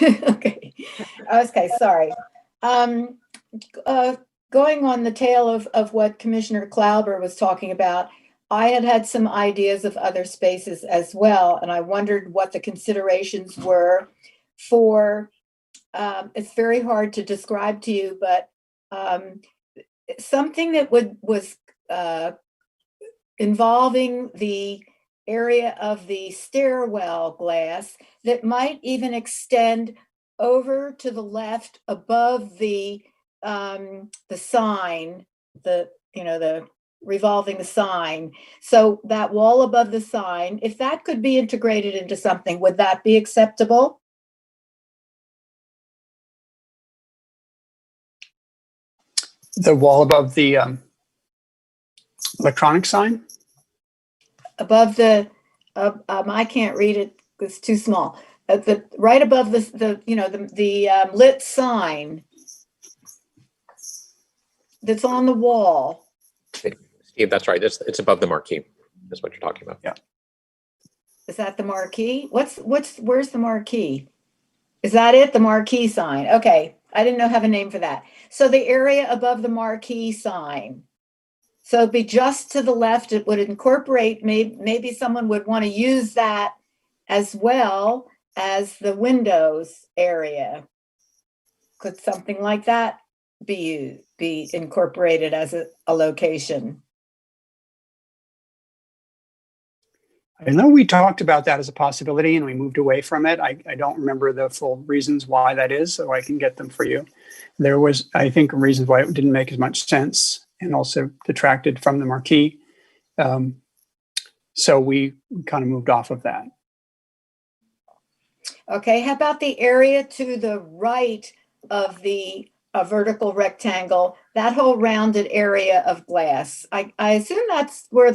Okay. Okay, sorry. Um, uh, Going on the tail of what Commissioner Klauber was talking about, I had some ideas of other spaces as well, and I wondered what the considerations were for, it's very hard to describe to you, but um, something that was uh, involving the area of the stairwell glass that might even extend over to the left above the sign, the revolving sign. So that wall above the sign, if that could be integrated into something, would that be acceptable? The wall above the electronic sign? Above I can't read it, it's too small. Right above the lit sign that's on the wall. Steve, that's right. It's above the marquee. That's what you're talking about. Yeah. Is that the marquee? Where's the marquee? Is that it? The marquee sign? Okay. I didn't have a name for that. So the area above the marquee sign. So it'd be just to the left. It would incorporate, maybe someone would want to use that as well as the windows area. Could something like that be incorporated as a location? I know we talked about that as a possibility and we moved away from it. I don't remember the full reasons why that is, so I can get them for you. There was, I think, reasons why it didn't make as much sense and also detracted from the marquee. So we kind of moved off of that. Okay, how about the area to the right of the vertical rectangle, that whole rounded area of glass? I assume that's where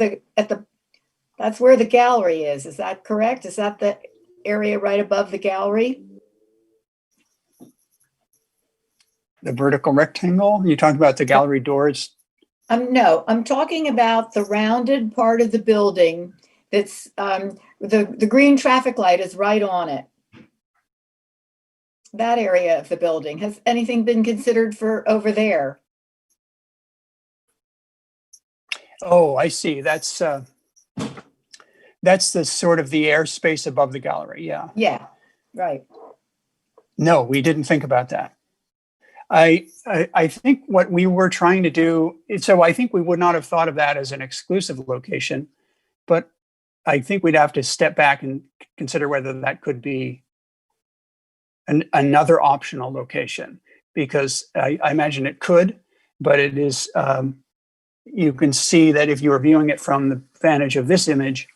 that's where the gallery is. Is that correct? Is that the area right above the gallery? The vertical rectangle? You talked about the gallery doors? No, I'm talking about the rounded part of the building that's the green traffic light is right on it. That area of the building. Has anything been considered for over there? Oh, I see. That's the sort of the airspace above the gallery. Yeah. Yeah, right. No, we didn't think about that. I think what we were trying to do, so I think we would not have thought of that as an exclusive location, but I think we'd have to step back and consider whether that could be another optional location, because I imagine it could, but it is, you can see that if you were viewing it from the vantage of this image,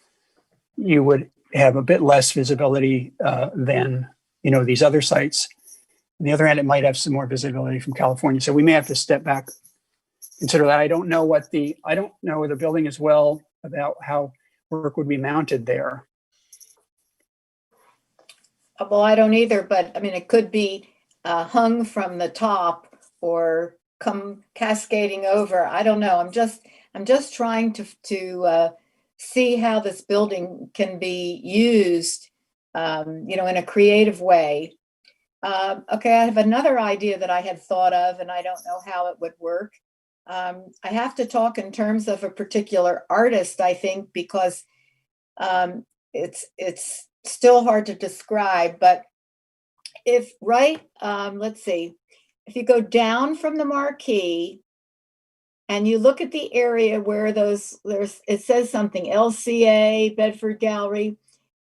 you would have a bit less visibility than these other sites. On the other hand, it might have some more visibility from California. So we may have to step back, consider that. I don't know the building as well about how work would be mounted there. Well, I don't either, but I mean, it could be hung from the top or come cascading over. I don't know. I'm just trying to see how this building can be used, in a creative way. Okay, I have another idea that I had thought of, and I don't know how it would work. I have to talk in terms of a particular artist, I think, because it's still hard to describe. But let's see, if you go down from the marquee and you look at the area where it says something LCA Bedford Gallery.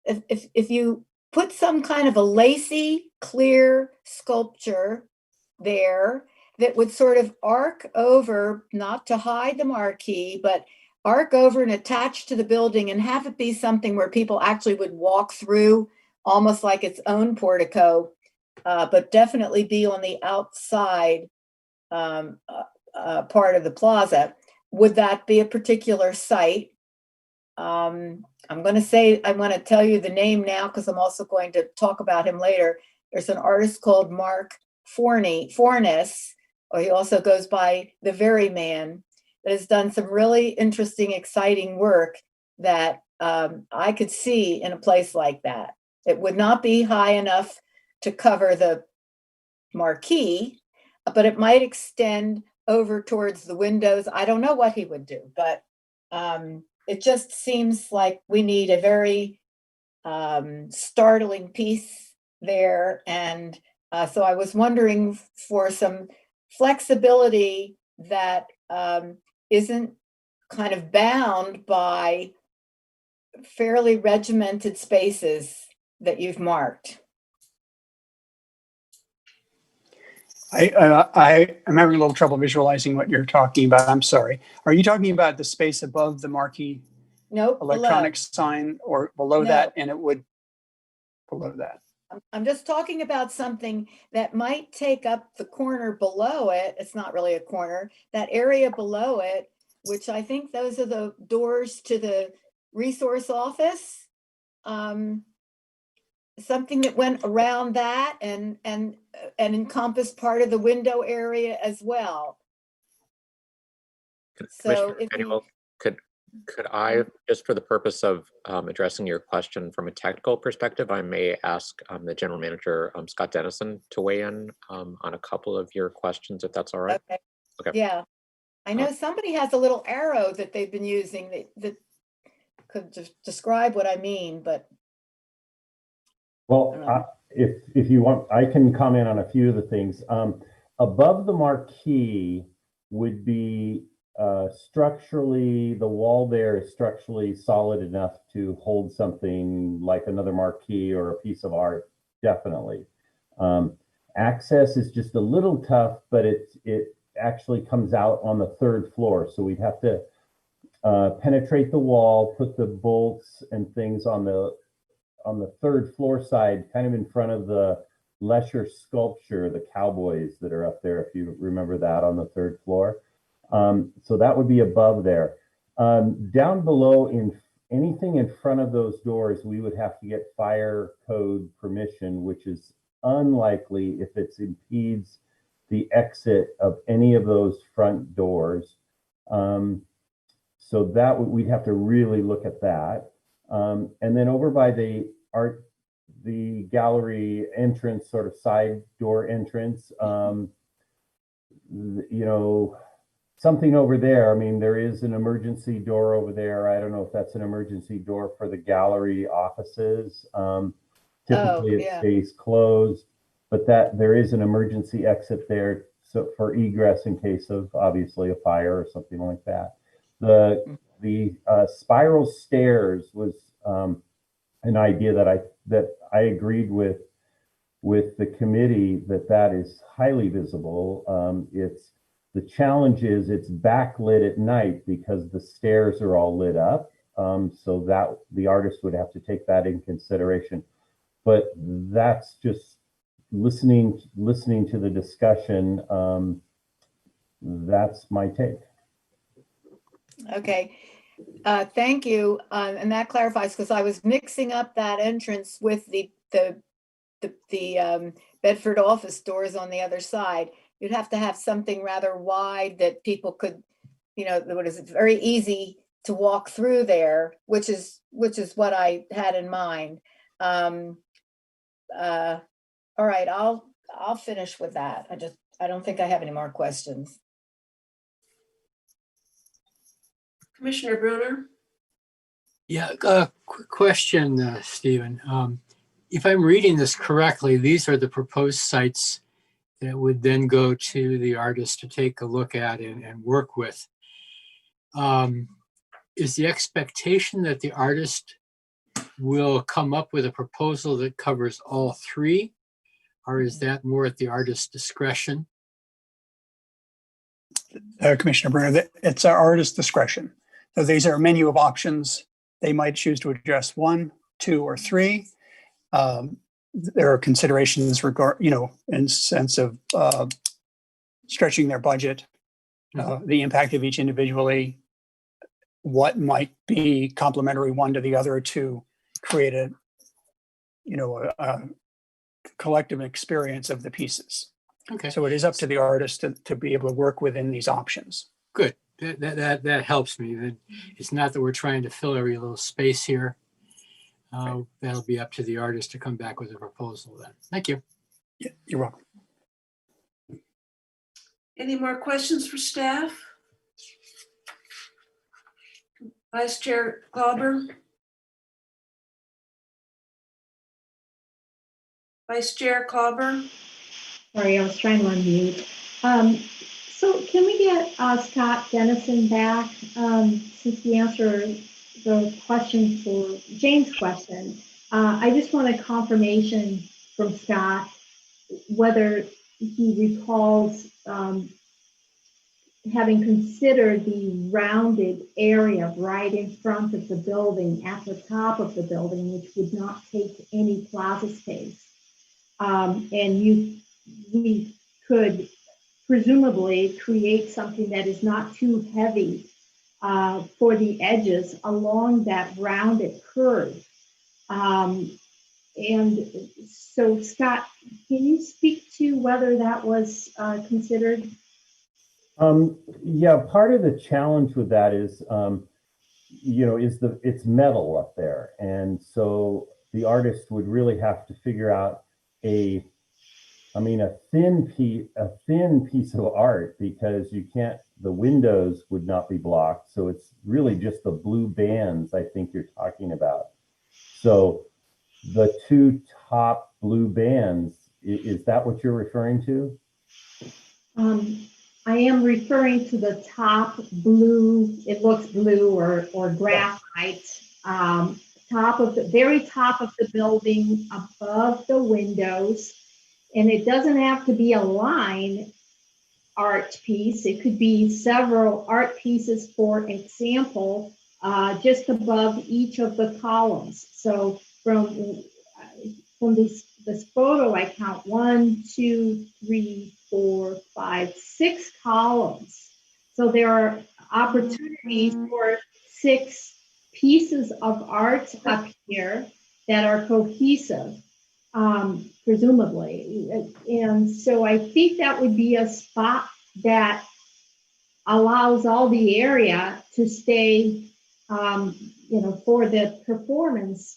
If you put some kind of a lacy, clear sculpture there that would sort of arc over, not to hide the marquee, but arc over and attach to the building and have it be something where people actually would walk through, almost like its own portico, but definitely be on the outside part of the plaza. Would that be a particular site? I'm going to tell you the name now because I'm also going to talk about him later. There's an artist called Mark Fornes, or he also goes by the Very Man, that has done some really interesting, exciting work that I could see in a place like that. It would not be high enough to cover the marquee, but it might extend over towards the windows. I don't know what he would do, but it just seems like we need a very startling piece there. And so I was wondering for some flexibility that isn't kind of bound by fairly regimented spaces that you've marked. I'm having a little trouble visualizing what you're talking about. I'm sorry. Are you talking about the space above the marquee Nope, electronic below. sign, or below No. that? And it would below that. I'm just talking about something that might take up the corner below it. It's not really a corner, that area below it, which I think those are the doors to the resource office. Something that went around that and encompassed part of the window area as well. So Commissioner if you, Manuel, could I, just for the purpose of addressing your question from a technical perspective, I may ask the general manager, Scott Dennison, to weigh in on a couple of your questions, if that's all right. okay, Okay. yeah. I know somebody has a little arrow that they've been using that could just describe what I mean, but Well, if you want, I can comment on a few of the things. Above the marquee would be structurally, the wall there is structurally solid enough to hold something like another marquee or a piece of art, definitely. Access is just a little tough, but it actually comes out on the third floor. So we'd have to penetrate the wall, put the bolts and things on the third floor side, kind of in front of the Lesher sculpture, the cowboys that are up there, if you remember that, on the third floor. So that would be above there. Down below, in anything in front of those doors, we would have to get fire code permission, which is unlikely if it impedes the exit of any of those front doors. So that we'd have to really look at that. And then over by the gallery entrance, sort of side door entrance, something over there. I mean, there is an emergency door over there. I don't know if that's an emergency door for the gallery offices. Typically it stays closed, but that there is an emergency exit there, so for egress in case of obviously a fire or something like that. The spiral stairs was an idea that I agreed with the committee that is highly visible. The challenge is it's backlit at night because the stairs are all lit up. So that the artist would have to take that in consideration. But that's just listening to the discussion. That's my take. okay. Thank you. And that clarifies, because I was mixing up that entrance with the Bedford office doors on the other side. You'd have to have something rather wide that people could, that is very easy to walk through there, which is what I had in mind. All right, I'll finish with that. I don't think I have any more questions. Commissioner Bruner? Yeah, quick question, Stephen. If I'm reading this correctly, these are the proposed sites that would then go to the artist to take a look at and work with. Is the expectation that the artist will come up with a proposal that covers all three, or is that more at the artist's discretion? Commissioner Bruner, it's our artist's discretion. So these are a menu of options. They might choose to address 1, 2, or 3. There are considerations in sense of stretching their budget, the impact of each individually, what might be complementary one to the other to create a collective experience of the pieces. Okay. So it is up to the artist to be able to work within these options. Good. That helps me. It's not that we're trying to fill every little space here. that'll be up to the artist to come back with a proposal then. Thank you. Yeah, you're welcome. Any more questions for staff? Vice Chair Klauber? Vice Chair Klauber? Sorry, I was trying to unmute. So can we get Scott Dennison back, since we answered the question for Jane's question? I just want a confirmation from Scott whether he recalls having considered the rounded area right in front of the building, at the top of the building, which would not take any plaza space. And we could presumably create something that is not too heavy for the edges along that rounded curve. And so, Scott, can you speak to whether that was considered? Yeah, part of the challenge with that is, it's metal up there. And so the artist would really have to figure out a thin piece of art, because the windows would not be blocked. So it's really just the blue bands I think you're talking about. So the two top blue bands, is that what you're referring to? I am referring to the top blue, it looks blue or graphite, very top of the building above the windows. And it doesn't have to be a line art piece. It could be several art pieces, for example, just above each of the columns. So from this photo, I count 1, 2, 3, 4, 5, 6 columns. So there are opportunities for 6 pieces of art up here that are cohesive. Presumably. And so I think that would be a spot that allows all the area to stay, for the performance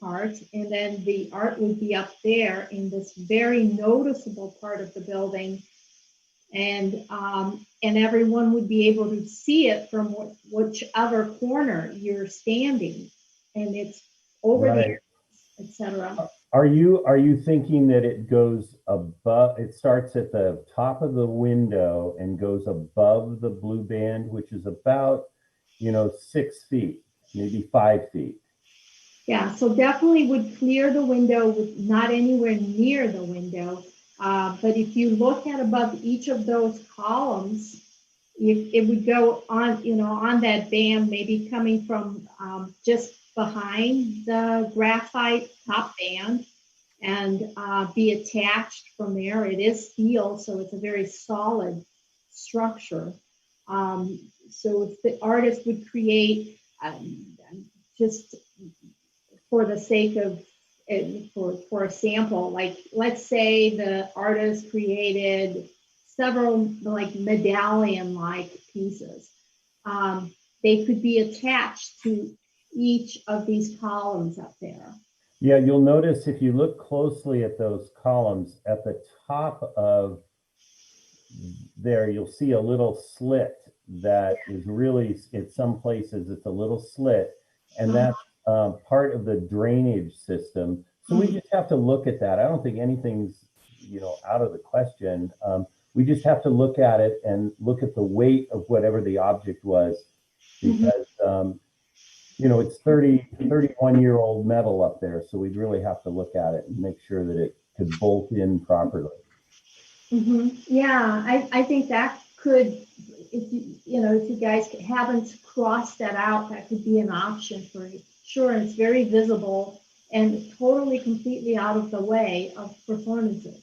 part. And then the art would be up there in this very noticeable part of the building. And everyone would be able to see it from whichever corner you're standing. And it's over there, etc. Are you thinking that it goes above, it starts at the top of the window and goes above the blue band, which is about, 6 feet, maybe 5 feet? Yeah, so definitely would clear the window, not anywhere near the window. But if you look at above each of those columns, it would go on, on that band, maybe coming from just behind the graphite top band, and be attached from there. It is steel, so it's a very solid structure. So if the artist would create, just for the sake of, for a sample, like let's say the artist created several like medallion-like pieces. They could be attached to each of these columns up there. Yeah, you'll notice if you look closely at those columns, at the top of there, you'll see a little slit that is really, in some places, it's a little slit, and that's part of the drainage system. So we just have to look at that. I don't think anything's, out of the question. We just have to look at it and look at the weight of whatever the object was, because it's 31-year-old metal up there. So we'd really have to look at it and make sure that it could bolt in properly. Yeah, I think that could, if you guys haven't crossed that out, that could be an option for sure. And it's very visible and totally, completely out of the way of performances.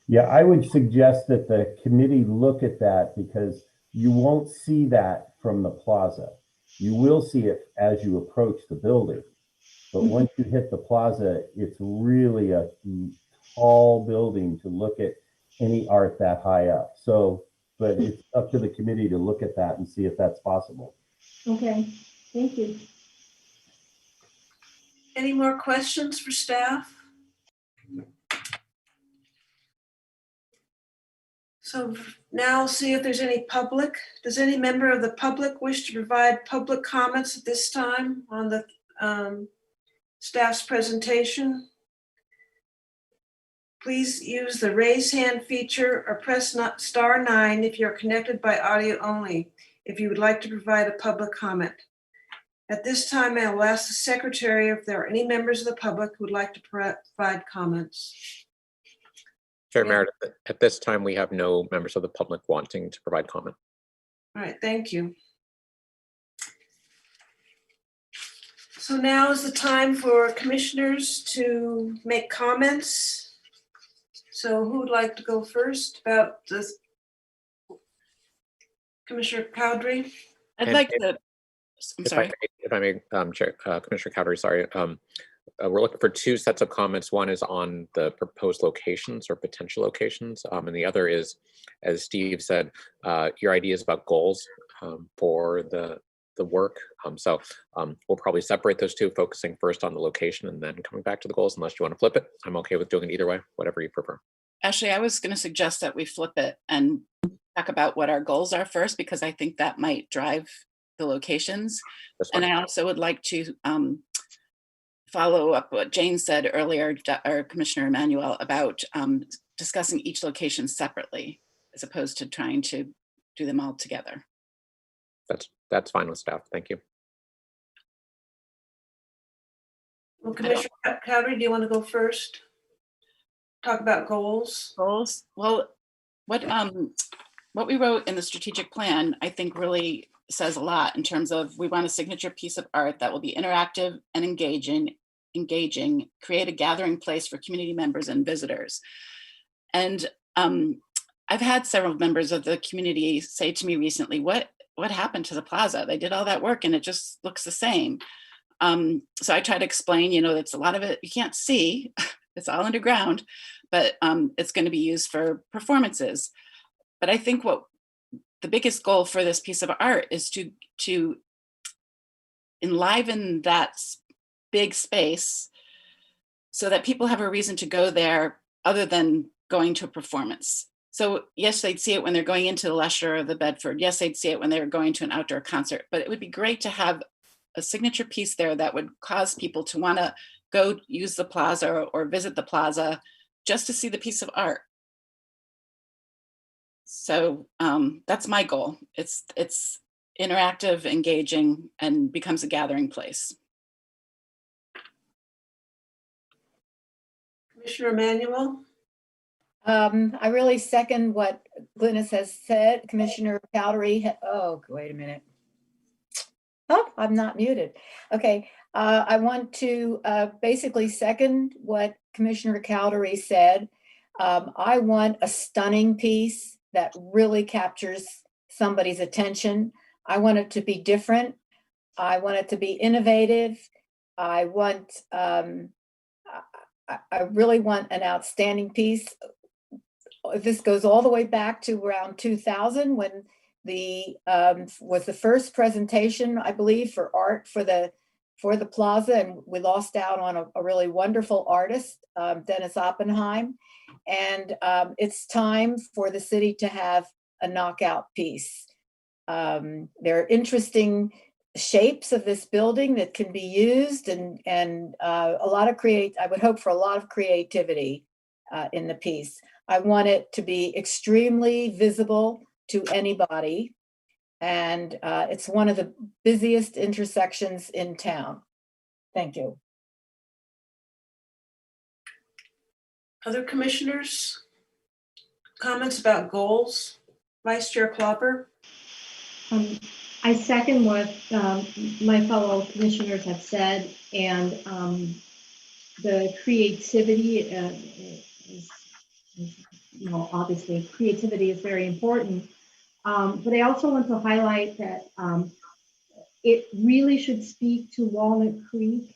Yeah, I would suggest that the committee look at that, because you won't see that from the plaza. You will see it as you approach the building. But once you hit the plaza, it's really a tall building to look at any art that high up. So, but it's up to the committee to look at that and see if that's possible. Okay, thank you. Any more questions for staff? So now see if there's any public. Does any member of the public wish to provide public comments at this time on the staff's presentation? Please use the raise hand feature or press *9 if you're connected by audio only, if you would like to provide a public comment. At this time, I will ask the secretary if there are any members of the public who would like to provide comments. Chair Yeah. Meredith, at this time, we have no members of the public wanting to provide comment. All right, thank you. So now is the time for commissioners to make comments. So who would like to go first about this? Commissioner Cowdery? I'd And like to, I'm sorry. If I may, Chair, Commissioner Cowdery, sorry. We're looking for two sets of comments. One is on the proposed locations or potential locations, and the other is, as Steve said, your ideas about goals for the work. We'll probably separate those two, focusing first on the location and then coming back to the goals, unless you want to flip it. I'm okay with doing it either way, whatever you prefer. Actually, I was going to suggest that we flip it and talk about what our goals are first, because I think that might drive the locations. That's And fine. I also would like to follow up what Jane said earlier, or Commissioner Emanuel, about discussing each location separately, as opposed to trying to do them all together. That's fine with staff. Thank you. Well, Commissioner Cowdery, do you want to go first? Talk about goals? Goals? Well, what we wrote in the strategic plan, I think really says a lot in terms of, we want a signature piece of art that will be interactive and engaging, create a gathering place for community members and visitors. And I've had several members of the community say to me recently, what happened to the plaza? They did all that work and it just looks the same. So I try to explain, that's a lot of it you can't see, it's all underground, but it's going to be used for performances. But I think what the biggest goal for this piece of art is to enliven that big space so that people have a reason to go there other than going to a performance. So yes, they'd see it when they're going into the Lesher or the Bedford. Yes, they'd see it when they were going to an outdoor concert, but it would be great to have a signature piece there that would cause people to want to go use the plaza or visit the plaza just to see the piece of art. So that's my goal. It's interactive, engaging, and becomes a gathering place. Commissioner Emanuel? I really second what Glynis has said. Commissioner Cowdery, oh, wait a minute. Oh, I'm not muted. Okay, I want to basically second what Commissioner Cowdery said. I want a stunning piece that really captures somebody's attention. I want it to be different. I want it to be innovative. I want, I really want an outstanding piece. This goes all the way back to around 2000 when was the first presentation, I believe, for art for the plaza, and we lost out on a really wonderful artist, Dennis Oppenheim. And it's time for the city to have a knockout piece. There are interesting shapes of this building that can be used, and a lot of I would hope for a lot of creativity in the piece. I want it to be extremely visible to anybody, and it's one of the busiest intersections in town. Thank you. Other commissioners? Comments about goals? Vice Chair Klopper? I second what my fellow commissioners have said, and the creativity is, obviously creativity is very important. But I also want to highlight that it really should speak to Walnut Creek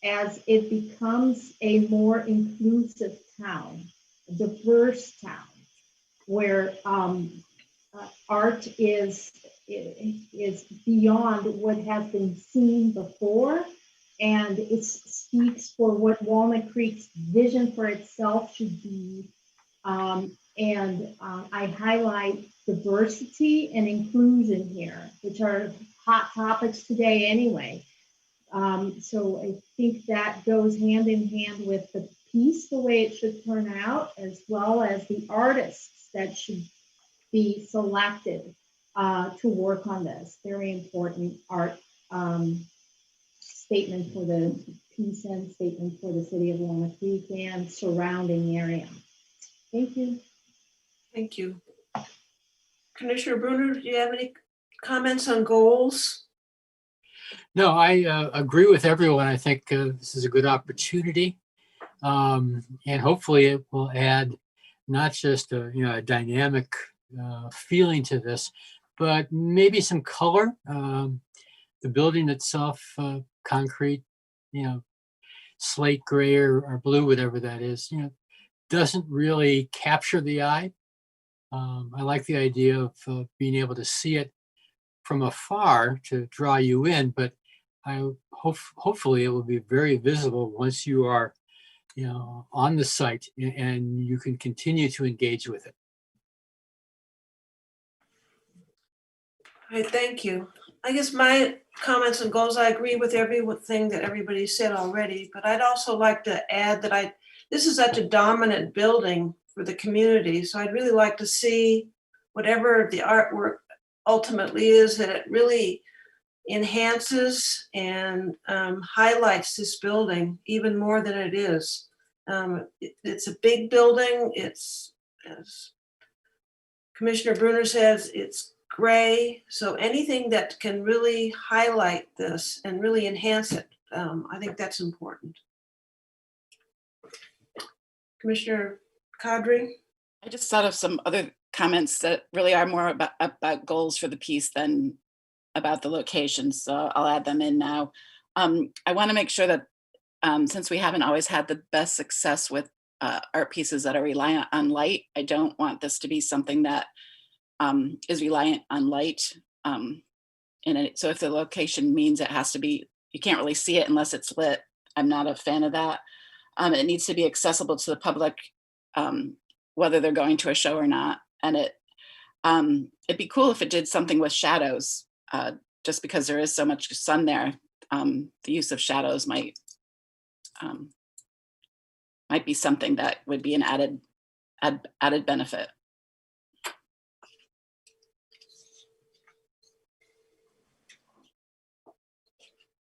as it becomes a more inclusive town, a diverse town, where art is beyond what has been seen before, and it speaks for what Walnut Creek's vision for itself should be. I highlight diversity and inclusion here, which are hot topics today anyway. So I think that goes hand in hand with the piece, the way it should turn out, as well as the artists that should be selected to work on this. Very important art statement for the piece and statement for the city of Walnut Creek and surrounding area. Thank you. Thank you. Commissioner Bruner, do you have any comments on goals? No, I agree with everyone. I think this is a good opportunity. And hopefully it will add not just a dynamic feeling to this, but maybe some color. The building itself, concrete, slate gray or blue, whatever that is, doesn't really capture the eye. I like the idea of being able to see it from afar to draw you in, but hopefully it will be very visible once you are, on the site and you can continue to engage with it. All right, thank you. I guess my comments and goals, I agree with everything that everybody said already, but I'd also like to add that this is such a dominant building for the community. So I'd really like to see whatever the artwork ultimately is, that it really enhances and highlights this building even more than it is. It's a big building. It's, as Commissioner Bruner says, it's gray. So anything that can really highlight this and really enhance it, I think that's important. Commissioner Kadri? I just thought of some other comments that really are more about goals for the piece than about the location. So I'll add them in now. I want to make sure that since we haven't always had the best success with art pieces that are reliant on light, I don't want this to be something that is reliant on light. So if the location means it has to be, you can't really see it unless it's lit, I'm not a fan of that. It needs to be accessible to the public, whether they're going to a show or not. And it'd be cool if it did something with shadows, just because there is so much sun there. The use of shadows might be something that would be an added benefit.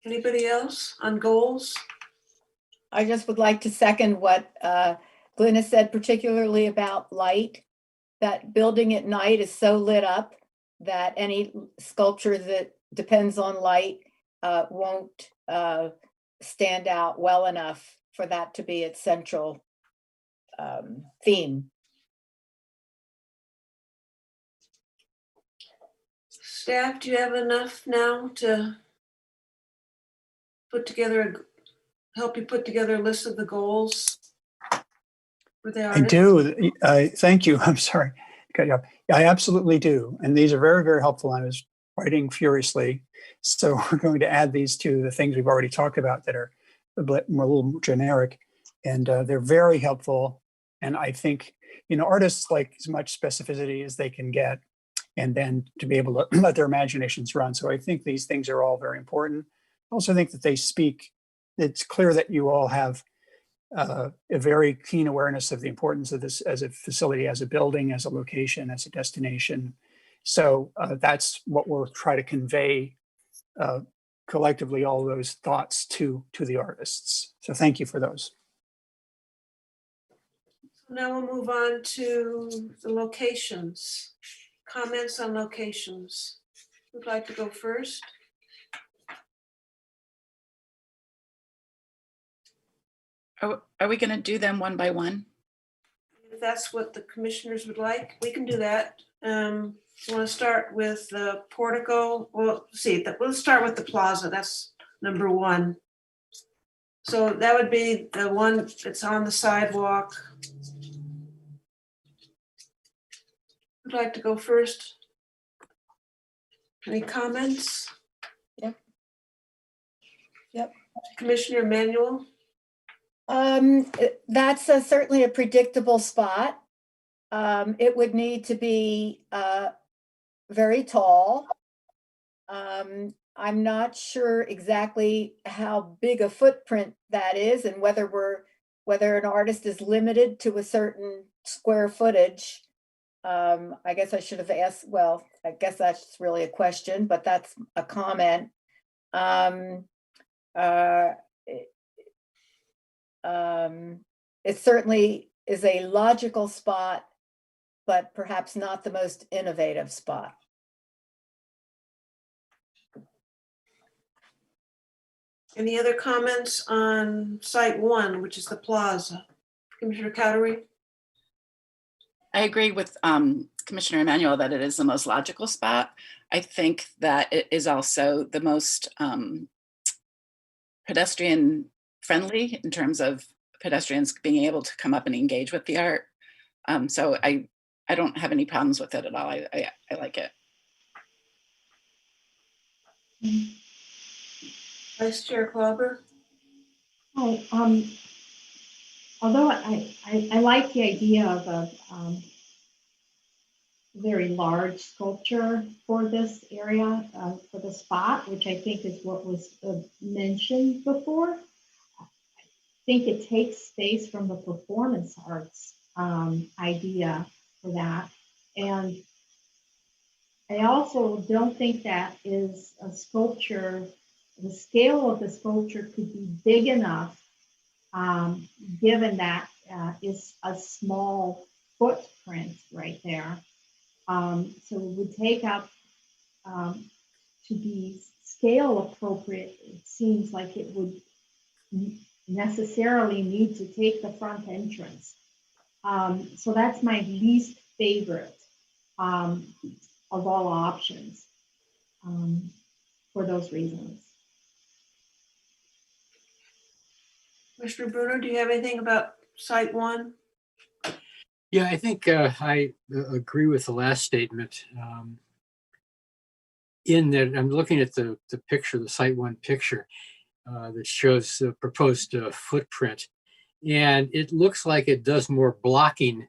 Anybody else on goals? I just would like to second what Glenna said, particularly about light. That building at night is so lit up that any sculpture that depends on light won't stand out well enough for that to be its central theme. Staff, do you have enough now to help you put together a list of the goals for the I artists? do. Thank you. I'm sorry. Cut you off. I absolutely do. And these are very, very helpful. I was writing furiously. So we're going to add these to the things we've already talked about that are a little more generic. And they're very helpful. And I think, artists like as much specificity as they can get, and then to be able to let their imaginations run. So I think these things are all very important. I also think that they speak, it's clear that you all have a very keen awareness of the importance of this as a facility, as a building, as a location, as a destination. So that's what we'll try to convey collectively, all those thoughts to the artists. So thank you for those. Now we'll move on to the locations. Comments on locations. Who'd like to go first? Are we going to do them one by one? If that's what the commissioners would like, we can do that. You want to start with the portico? Well, we'll start with the plaza. That's number one. So that would be the one that's on the sidewalk. Who'd like to go first? Any comments? Commissioner Emanuel? That's certainly a predictable spot. It would need to be very tall. I'm not sure exactly how big a footprint that is and whether an artist is limited to a certain square footage. I guess I should have asked, well, I guess that's really a question, but that's a comment. It certainly is a logical spot, but perhaps not the most innovative spot. Any other comments on site 1, which is the plaza? Commissioner Cowdery? I agree with Commissioner Emanuel that it is the most logical spot. I think that it is also the most pedestrian friendly in terms of pedestrians being able to come up and engage with the art. So I don't have any problems with it at all. I like it. Vice Chair Klauber? Oh, although I like the idea of a very large sculpture for this area, for the spot, which I think is what was mentioned before. I think it takes space from the performance arts idea for that. And I also don't think that is a sculpture, the scale of the sculpture could be big enough, given that is a small footprint right there. So it would take up, to be scale appropriate, it seems like it would necessarily need to take the front entrance. So that's my least favorite of all options for those reasons. Commissioner Bruner, do you have anything about site 1? Yeah, I think I agree with the last statement. In that, I'm looking at the picture, the Site 1 picture that shows the proposed footprint, and it looks like it does more blocking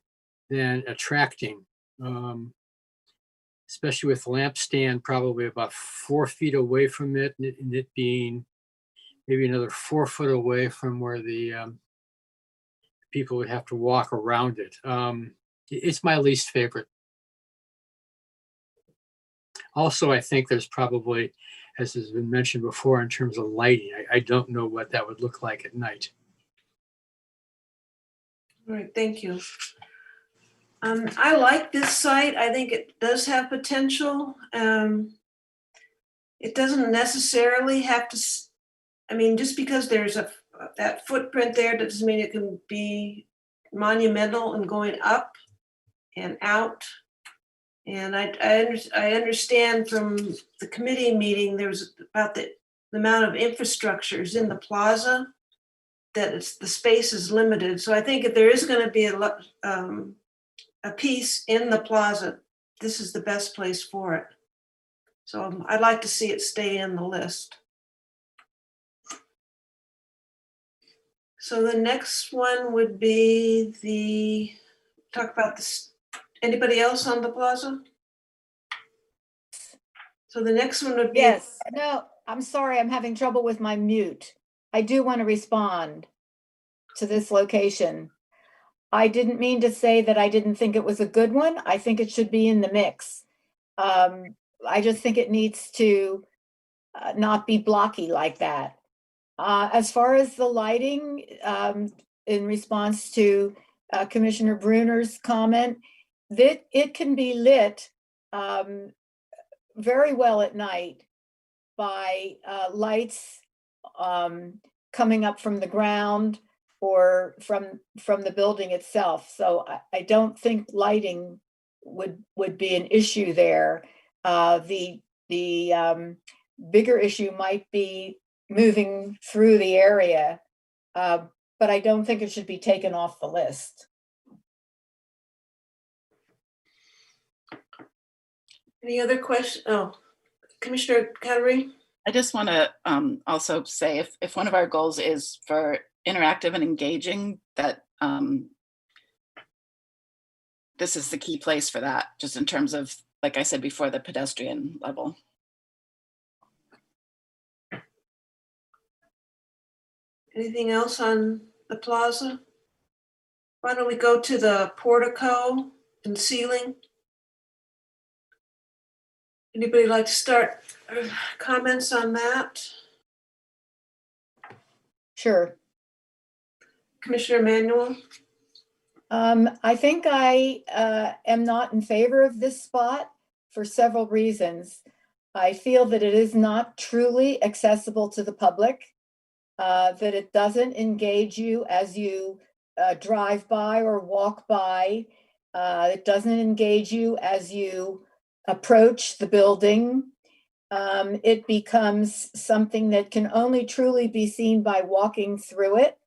than attracting, especially with lamp stand probably about 4 feet away from it, and it being maybe another 4 foot away from where the people would have to walk around it. It's my least favorite. Also, I think there's probably, as has been mentioned before, in terms of lighting, I don't know what that would look like at night. All right, thank you. I like this site. I think it does have potential. It doesn't necessarily have to, I mean, just because there's that footprint there doesn't mean it can be monumental and going up and out. And I understand from the committee meeting, there was about the amount of infrastructures in the plaza, that the space is limited. So I think if there is going to be a piece in the plaza, this is the best place for it. So I'd like to see it stay in the list. So the next one would be talk about this. Anybody else on the plaza? So the next one would be. Yes, no, I'm sorry, I'm having trouble with my mute. I do want to respond to this location. I didn't mean to say that I didn't think it was a good one. I think it should be in the mix. I just think it needs to not be blocky like that. As far as the lighting, in response to Commissioner Bruner's comment, that it can be lit very well at night by lights coming up from the ground or from the building itself. So I don't think lighting would be an issue there. The bigger issue might be moving through the area, but I don't think it should be taken off the list. Any other questions? Oh, Commissioner Cowdery? I just want to also say if one of our goals is for interactive and engaging, that this is the key place for that, just in terms of, like I said before, the pedestrian level. Anything else on the plaza? Why don't we go to the portico and ceiling? Anybody like to start comments on that? Sure. Commissioner Emanuel? I think I am not in favor of this spot for several reasons. I feel that it is not truly accessible to the public, that it doesn't engage you as you drive by or walk by. It doesn't engage you as you approach the building. It becomes something that can only truly be seen by walking through it.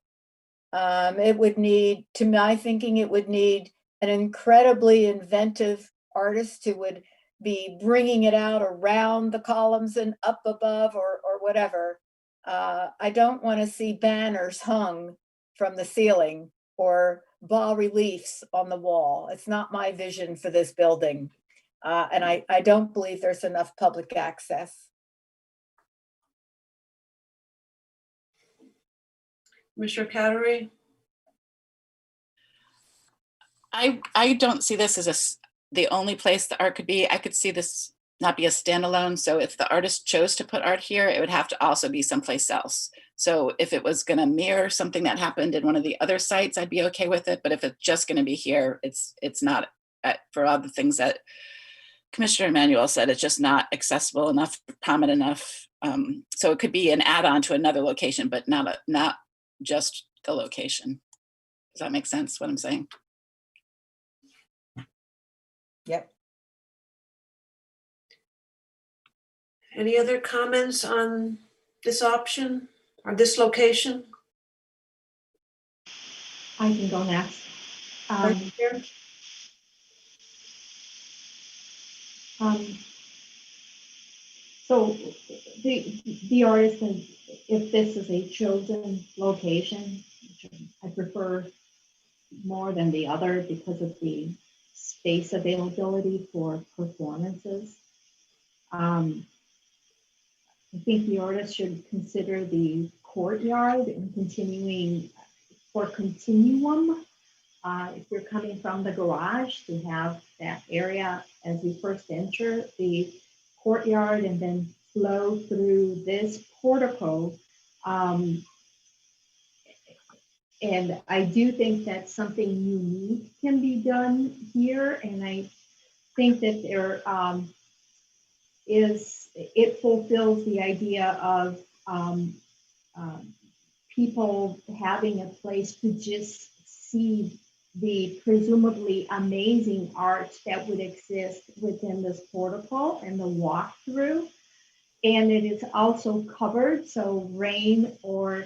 It would need, to my thinking, it would need an incredibly inventive artist who would be bringing it out around the columns and up above or whatever. I don't want to see banners hung from the ceiling or bas reliefs on the wall. It's not my vision for this building. And I don't believe there's enough public access. Commissioner Cowdery? I don't see this as the only place the art could be. I could see this not be a standalone. So if the artist chose to put art here, it would have to also be someplace else. So if it was going to mirror something that happened in one of the other sites, I'd be okay with it. But if it's just going to be here, it's not, for all the things that Commissioner Emanuel said, it's just not accessible enough, prominent enough. So it could be an add-on to another location, but not just the location. Does that make sense, what I'm saying? Yep. Any other comments on this option or this location? I can go next. Right here? So the artist, if this is a chosen location, which I prefer more than the other because of the space availability for performances. I think the artist should consider the courtyard and continuing for continuum. If you're coming from the garage, to have that area as you first enter the courtyard and then flow through this portico. And I do think that something unique can be done here. And I think that there it fulfills the idea of people having a place to just see the presumably amazing art that would exist within this portico and the walkthrough. And it is also covered, so rain or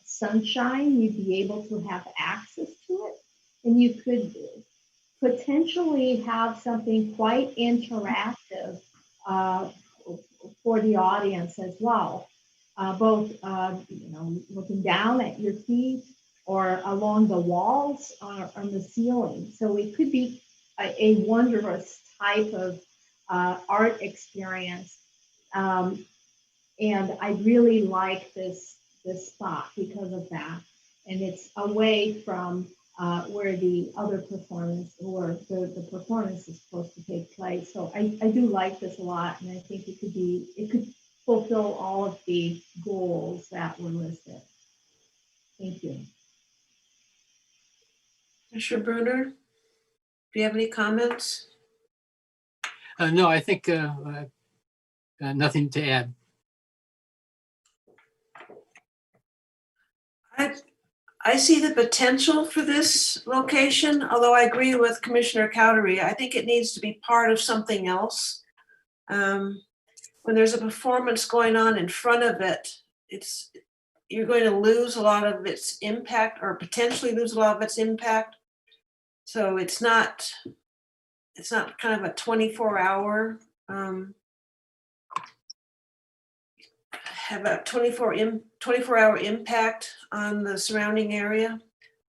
sunshine, you'd be able to have access to it. And you could potentially have something quite interactive for the audience as well. Both looking down at your feet or along the walls or on the ceiling. So it could be a wondrous type of art experience. And I really like this spot because of that. And it's away from where the other performance or the performance is supposed to take place. So I do like this a lot, and I think it could fulfill all of the goals that were listed. Thank you. Commissioner Bruner, do you have any comments? No, I think nothing to add. I see the potential for this location, although I agree with Commissioner Cowdery. I think it needs to be part of something else. When there's a performance going on in front of it, you're going to lose a lot of its impact, or potentially lose a lot of its impact. So it's not kind of a 24-hour have a 24-hour impact on the surrounding area.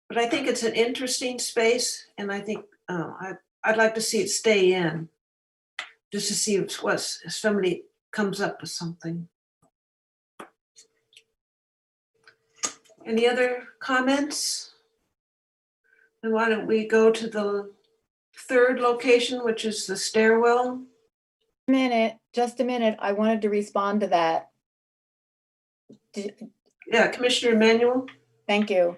But I think it's an interesting space, and I think I'd like to see it stay in, just to see if somebody comes up with something. Any other comments? And why don't we go to the third location, which is the stairwell? Just a minute. I wanted to respond to that. Yeah, Commissioner Emanuel? Thank you.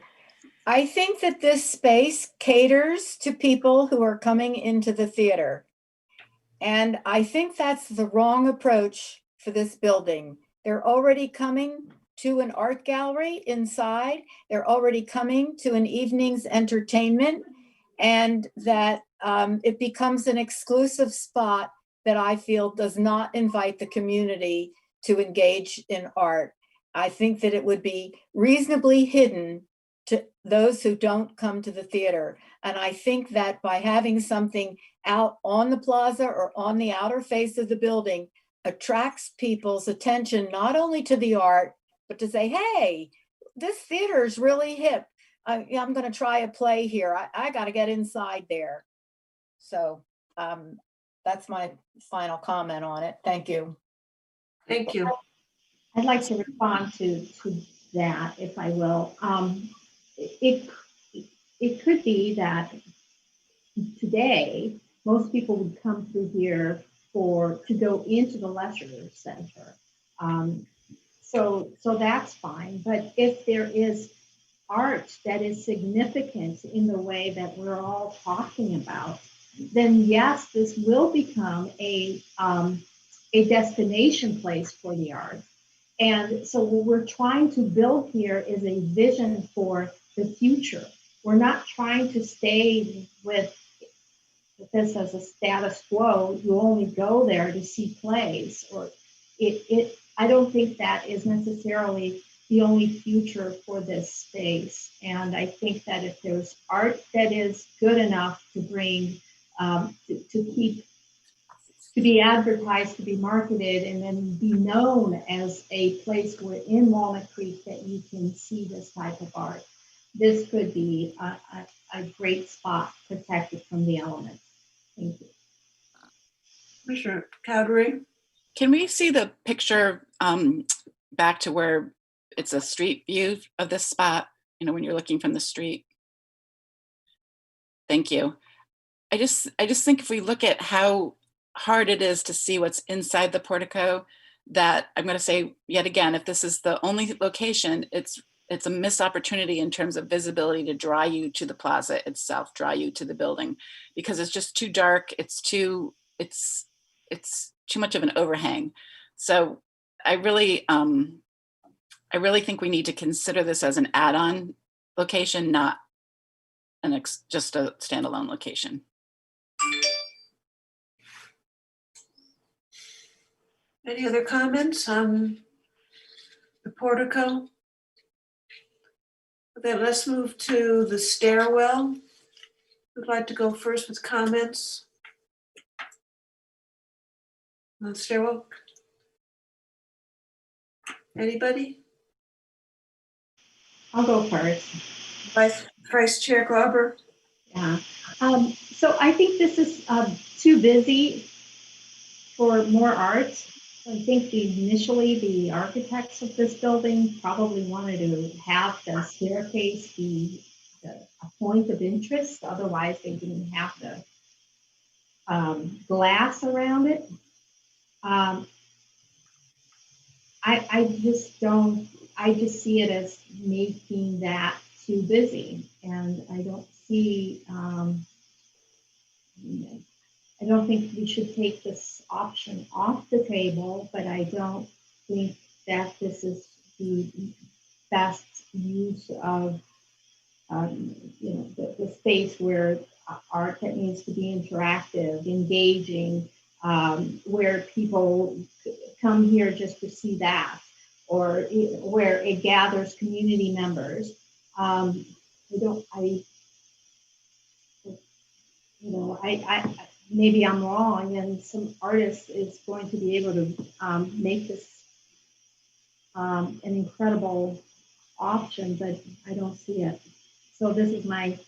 I think that this space caters to people who are coming into the theater. And I think that's the wrong approach for this building. They're already coming to an art gallery inside. They're already coming to an evening's entertainment, and that it becomes an exclusive spot that I feel does not invite the community to engage in art. I think that it would be reasonably hidden to those who don't come to the theater. And I think that by having something out on the plaza or on the outer face of the building attracts people's attention, not only to the art, but to say, hey, this theater is really hip. I'm going to try a play here. I got to get inside there. So that's my final comment on it. Thank you. Thank you. I'd like to respond to that, if I will. It could be that today, most people would come through here to go into the leisure center. So that's fine. But if there is art that is significant in the way that we're all talking about, then yes, this will become a destination place for the arts. And so what we're trying to build here is a vision for the future. We're not trying to stay with this as a status quo. You only go there to see plays, or I don't think that is necessarily the only future for this space. And I think that if there's art that is good enough to bring, to be advertised, to be marketed, and then be known as a place where in Walnut Creek that you can see this type of art, this could be a great spot protected from the elements. Thank you. Commissioner Cowdery? Can we see the picture back to where it's a street view of this spot, when you're looking from the street? Thank you. I just think if we look at how hard it is to see what's inside the portico, that I'm going to say yet again, if this is the only location, it's a missed opportunity in terms of visibility to draw you to the plaza itself, draw you to the building, because it's just too dark. It's too much of an overhang. So I really think we need to consider this as an add-on location, not just a standalone location. Any other comments on the portico? Then let's move to the stairwell. Who'd like to go first with comments on the stairwell? Anybody? I'll go first. Vice Chair Glauber? Yeah. So I think this is too busy for more art. I think initially the architects of this building probably wanted to have the staircase be a point of interest. Otherwise, they didn't have the glass around it. I just see it as making that too busy, and I don't see. I don't think we should take this option off the table, but I don't think that this is the best use of, the space where art that needs to be interactive, engaging, where people come here just to see that, or where it gathers community members. Maybe I'm wrong, and some artist is going to be able to make this an incredible option, but I don't see it. So this is my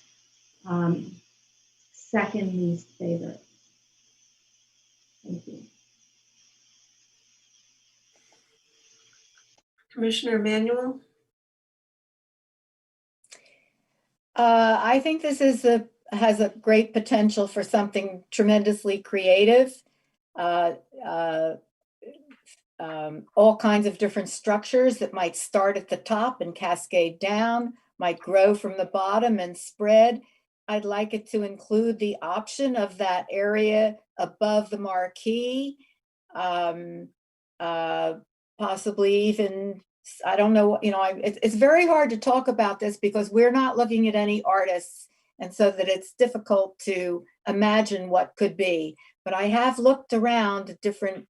second least favorite. Thank you. Commissioner Emanuel? I think this has a great potential for something tremendously creative. All kinds of different structures that might start at the top and cascade down, might grow from the bottom and spread. I'd like it to include the option of that area above the marquee, possibly even, I don't know, it's very hard to talk about this because we're not looking at any artists, and so that it's difficult to imagine what could be. But I have looked around at different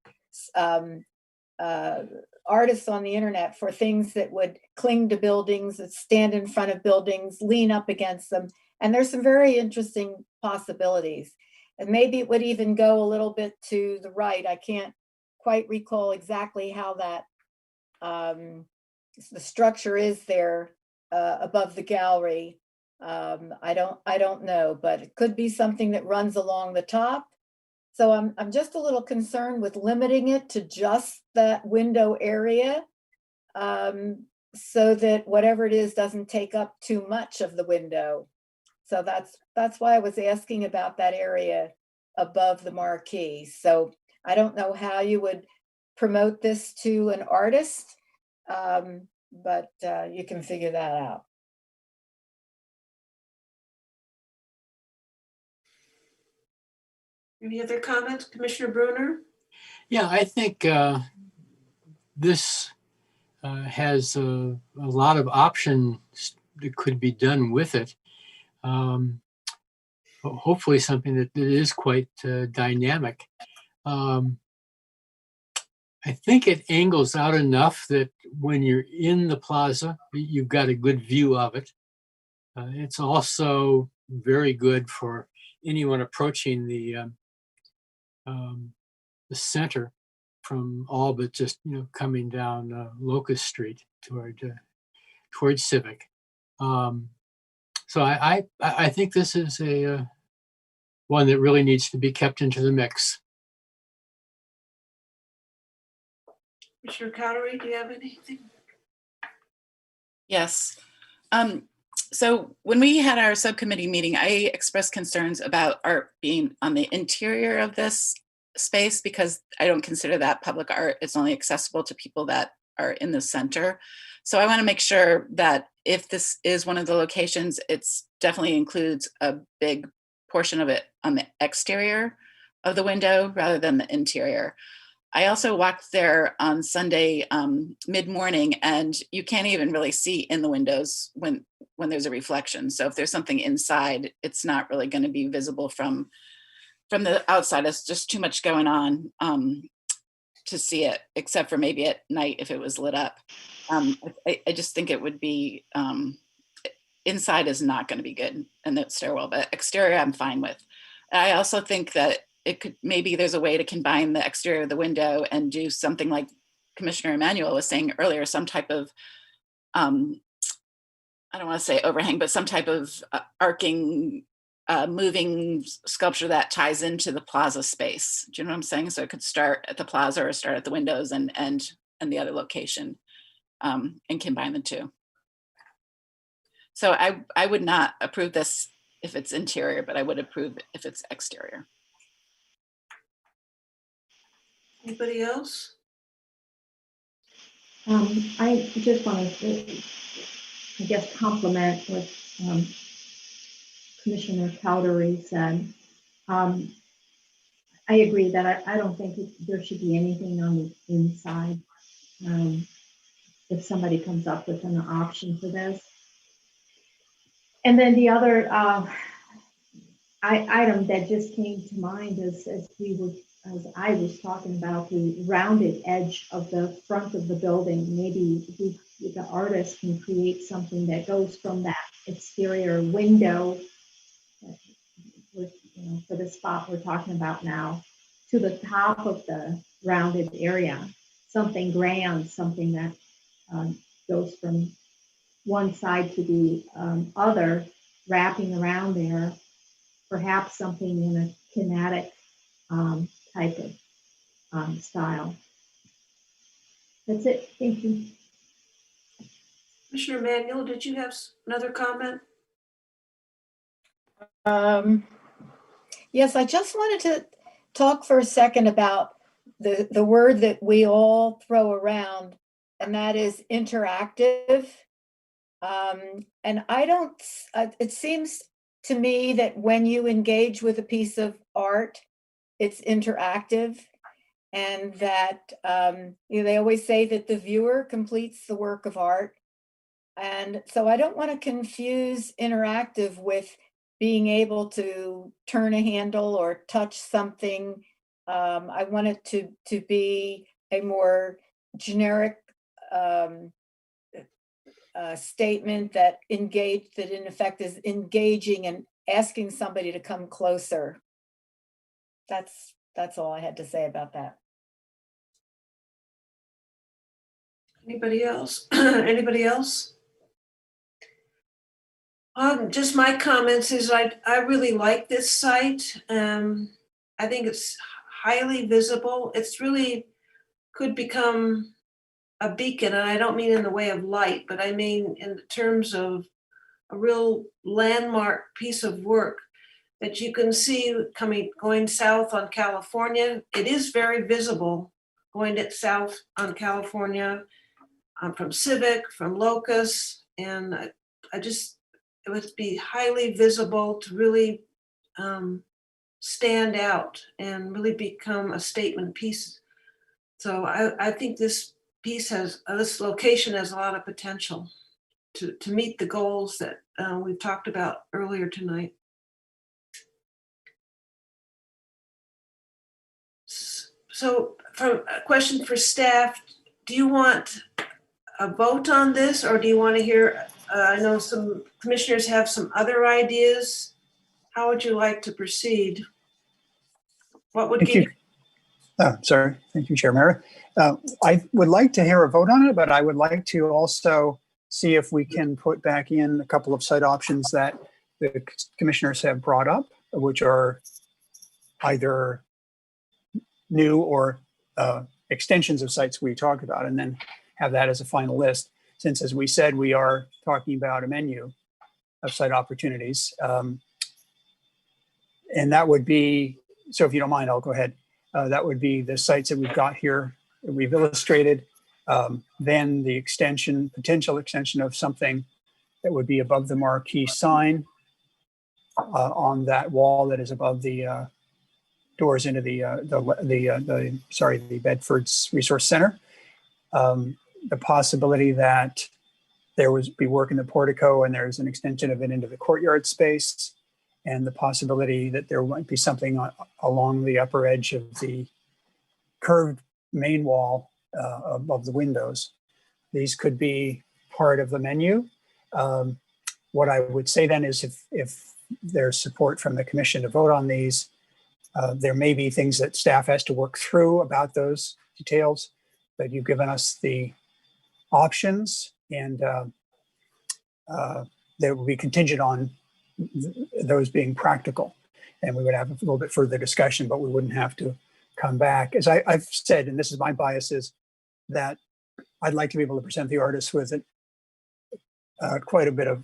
artists on the internet for things that would cling to buildings, that stand in front of buildings, lean up against them. And there's some very interesting possibilities. And maybe it would even go a little bit to the right. I can't quite recall exactly how that the structure is there above the gallery. I don't know, but it could be something that runs along the top. So I'm just a little concerned with limiting it to just that window area, so that whatever it is doesn't take up too much of the window. So that's why I was asking about that area above the marquee. So I don't know how you would promote this to an artist, but you can figure that out. Any other comments, Commissioner Bruner? Yeah, I think this has a lot of options that could be done with it. Hopefully something that is quite dynamic. I think it angles out enough that when you're in the plaza, you've got a good view of it. It's also very good for anyone approaching the center from all but just coming down Locust Street towards Civic. So I think this is a one that really needs to be kept into the mix. Commissioner Cottery, do you have anything? Yes. So when we had our subcommittee meeting, I expressed concerns about art being on the interior of this space because I don't consider that public art. It's only accessible to people that are in the center. So I want to make sure that if this is one of the locations, it's definitely includes a big portion of it on the exterior of the window rather than the interior. I also walked there on Sunday mid-morning, and you can't even really see in the windows when there's a reflection. So if there's something inside, it's not really going to be visible from the outside. It's just too much going on to see it, except for maybe at night if it was lit up. I just think it would be, inside is not going to be good in the stairwell, but exterior I'm fine with. I also think that maybe there's a way to combine the exterior of the window and do something like Commissioner Emanuel was saying earlier, some type of, I don't want to say overhang, but some type of arcing, moving sculpture that ties into the plaza space. Do you know what I'm saying? So it could start at the plaza or start at the windows and the other location, and combine the two. So I would not approve this if it's interior, but I would approve it if it's exterior. Anybody else? I just want to, I guess, compliment what Commissioner Cowdery said. I agree that I don't think there should be anything on the inside. If somebody comes up with an option for this. And then the other item that just came to mind as I was talking about the rounded edge of the front of the building. Maybe the artist can create something that goes from that exterior window, for the spot we're talking about now, to the top of the rounded area. Something grand, something that goes from one side to the other, wrapping around there, perhaps something in a kinetic type of style. That's it. Thank you. Commissioner Manuel, did you have another comment? Yes, I just wanted to talk for a second about the word that we all throw around, and that is interactive. And I don't, it seems to me that when you engage with a piece of art, it's interactive, and that they always say that the viewer completes the work of art. And so I don't want to confuse interactive with being able to turn a handle or touch something. I want it to be a more generic statement that in effect is engaging and asking somebody to come closer. That's all I had to say about that. Anybody else? Anybody else? Just my comments is I really like this site. I think it's highly visible. It's really could become a beacon, and I don't mean in the way of light, but I mean in terms of a real landmark piece of work that you can see going south on California. It is very visible going south on California from Civic, from Locust, and it would be highly visible to really stand out and really become a statement piece. So I think this this location has a lot of potential to meet the goals that we've talked about earlier tonight. So for a question for staff, do you want a vote on this, or do you want to hear, I know some commissioners have some other ideas. How would you like to proceed? What would Thank give you. Sorry. Thank you, Chair Mara. I would like to hear a vote on it, but I would like to also see if we can put back in a couple of site options that the commissioners have brought up, which are either new or extensions of sites we talked about, and then have that as a final list. Since, as we said, we are talking about a menu of site opportunities. And that would be, so if you don't mind, I'll go ahead. That would be the sites that we've got here, that we've illustrated, then the potential extension of something that would be above the marquee sign on that wall that is above the doors into the Bedford's Resource Center. The possibility that there would be work in the portico and there's an extension of it into the courtyard space, and the possibility that there might be something along the upper edge of the curved main wall above the windows. These could be part of the menu. What I would say then is if there's support from the commission to vote on these, there may be things that staff has to work through about those details, but you've given us the options, and they will be contingent on those being practical. And we would have a little bit further discussion, but we wouldn't have to come back. As I've said, and this is my bias, is that I'd like to be able to present the artists with quite a bit of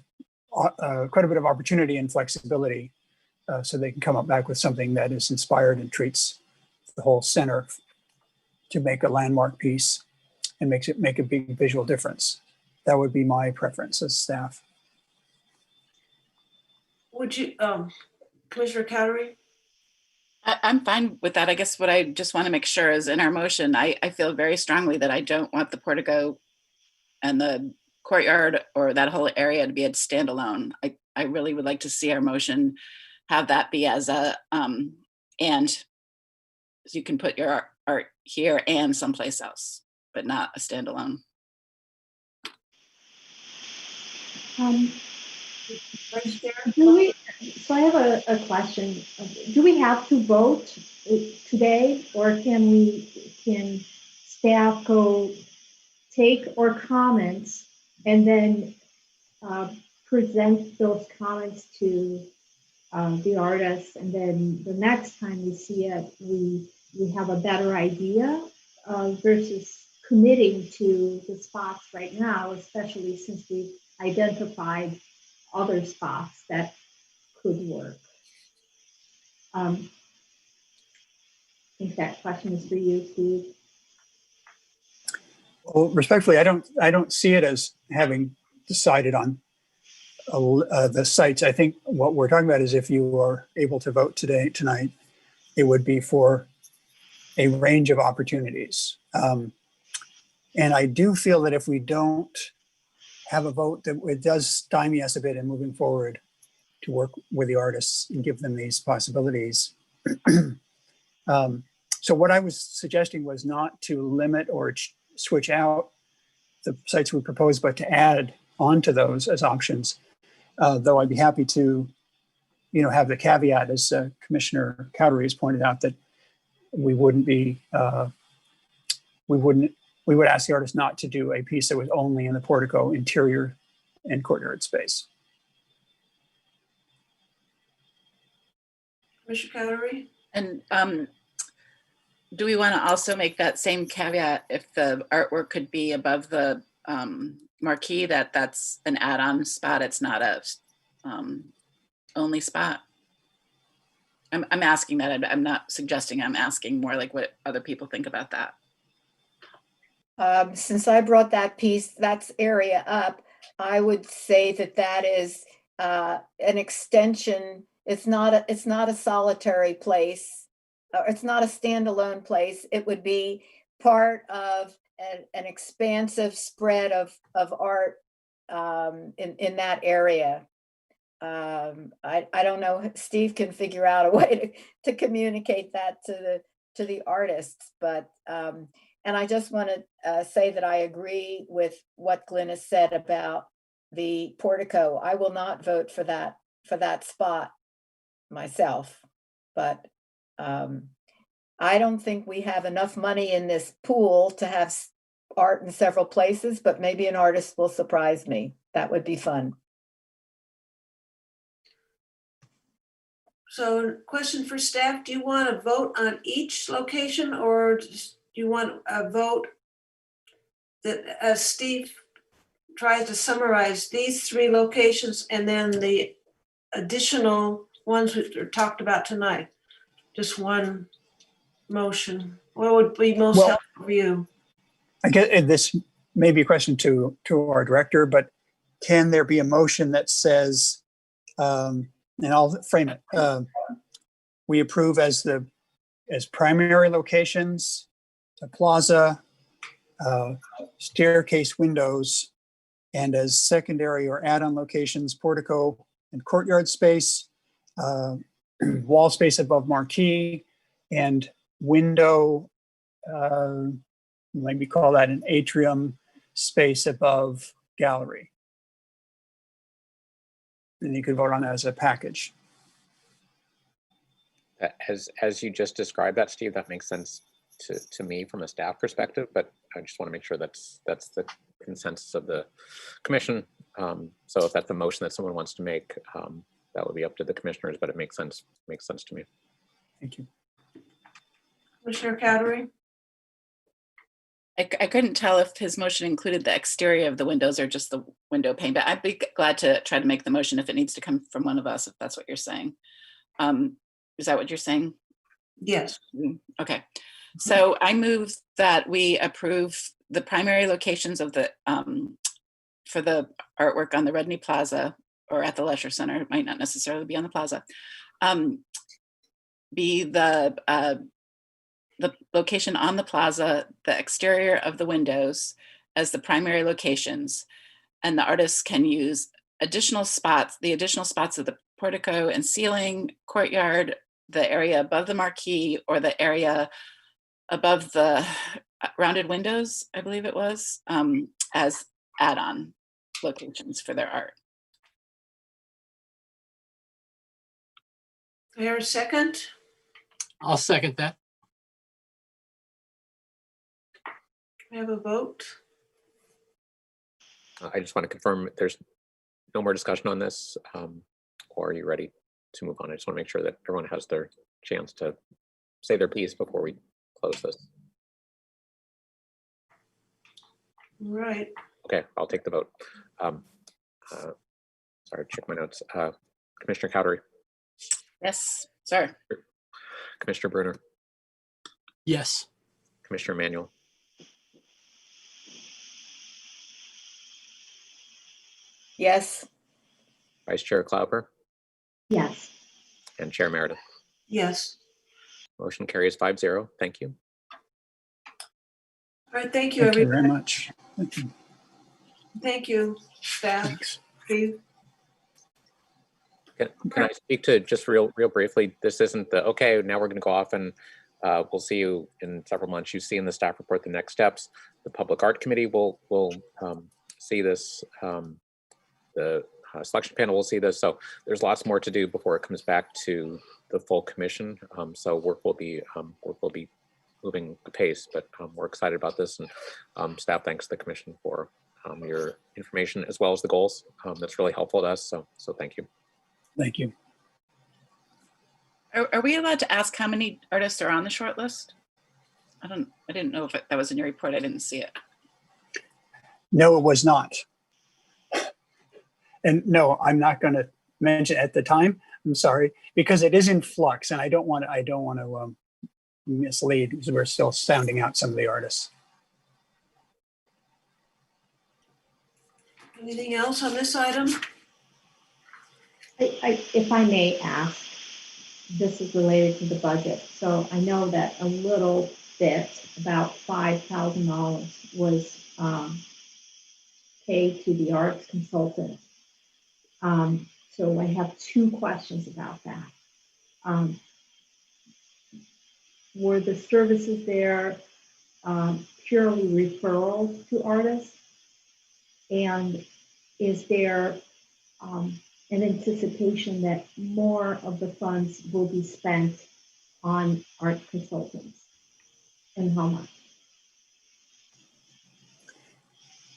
opportunity and flexibility, so they can come up back with something that is inspired and treats the whole center to make a landmark piece and make a big visual difference. That would be my preference as staff. Would you, Commissioner Cowdery? I'm fine with that. I guess what I just want to make sure is in our motion, I feel very strongly that I don't want the portico and the courtyard or that whole area to be a standalone. I really would like to see our motion have that be as a, and so you can put your art here and someplace else, but not a standalone. So I have a question. Do we have to vote today, or can staff go take our comments and then present those comments to the artist, and then the next time we see it, we have a better idea versus committing to the spots right now, especially since we've identified other spots that could work. I think that question is for you, Steve. Well, respectfully, I don't see it as having decided on the sites. I think what we're talking about is if you are able to vote tonight, it would be for a range of opportunities. And I do feel that if we don't have a vote, that it does stymie us a bit in moving forward to work with the artists and give them these possibilities. So what I was suggesting was not to limit or switch out the sites we proposed, but to add onto those as options. Though I'd be happy to, have the caveat, as Commissioner Cowdery has pointed out, that we would ask the artist not to do a piece that was only in the portico, interior, and courtyard space. Commissioner Cowdery? And do we want to also make that same caveat if the artwork could be above the marquee, that's an add-on spot, it's not a only spot? I'm asking that. I'm not suggesting, I'm asking more like what other people think about that. Since I brought that's area up, I would say that is an extension. It's not a solitary place. It's not a standalone place. It would be part of an expansive spread of art in that area. I don't know. Steve can figure out a way to communicate that to the artists, but and I just want to say that I agree with what Glenn has said about the portico. I will not vote for that spot myself, but I don't think we have enough money in this pool to have art in several places, but maybe an artist will surprise me. That would be fun. So question for staff, do you want to vote on each location, or do you want a vote that, as Steve tries to summarize, these 3 locations and then the additional ones that are talked about tonight? Just one motion. What would be most helpful for you? I guess this may be a question to our director, but can there be a motion that says, and I'll frame it, we approve as primary locations, the plaza, staircase windows, and as secondary or add-on locations, portico and courtyard space, wall space above marquee, and window, maybe call that an atrium space above gallery. And you could vote on that as a package. As you just described that, Steve, that makes sense to me from a staff perspective, but I just want to make sure that's the consensus of the commission. So if that's a motion that someone wants to make, that would be up to the commissioners, but it makes sense to me. Thank you. Commissioner Cowdery? I couldn't tell if his motion included the exterior of the windows or just the window pane, but I'd be glad to try to make the motion if it needs to come from one of us, if that's what you're saying. Is that what you're saying? Yes. Okay. So I move that we approve the primary locations of the for the artwork on the Redney Plaza or at the Leisure Center. It might not necessarily be on the plaza. Be the location on the plaza, the exterior of the windows as the primary locations, and the artists can use additional spots, the additional spots of the portico and ceiling, courtyard, the area above the marquee, or the area above the rounded windows, I believe it was, as add-on locations for their art. Here a second? I'll second that. We have a vote. I just want to confirm there's no more discussion on this, or are you ready to move on? I just want to make sure that everyone has their chance to say their piece before we close this. All right. Okay, I'll take the vote. Sorry, check my notes. Commissioner Cowdery, Yes, sir. Commissioner Bruner, Yes. Commissioner Manuel, Yes. Vice Chair Klauber, Yes. and Chair Meredith. Yes. Motion carries 5-0. Thank you. All right. Thank you, Thank you everybody. very much. Thank you. Thank you, staff. Thanks. Steve. Can I speak to just real briefly? This isn't the, okay, now we're going to go off and we'll see you in several months. You see in the staff report the next steps. The Public Art Committee will see this. The selection panel will see this. So there's lots more to do before it comes back to the full commission. So work will be moving apace, but we're excited about this, and staff thanks the commission for your information as well as the goals. That's really helpful to us. So thank you. Thank you. Are we allowed to ask how many artists are on the short list? I didn't know if that was in your report. I didn't see it. No, it was not. And no, I'm not going to mention at the time. I'm sorry, because it is in flux, and I don't want to mislead, because we're still sounding out some of the artists. Anything else on this item? If I may ask, this is related to the budget. So I know that a little bit, about $5,000 was paid to the arts consultant. So I have two questions about that. Were the services there purely referrals to artists? And is there an anticipation that more of the funds will be spent on art consultants, and how much?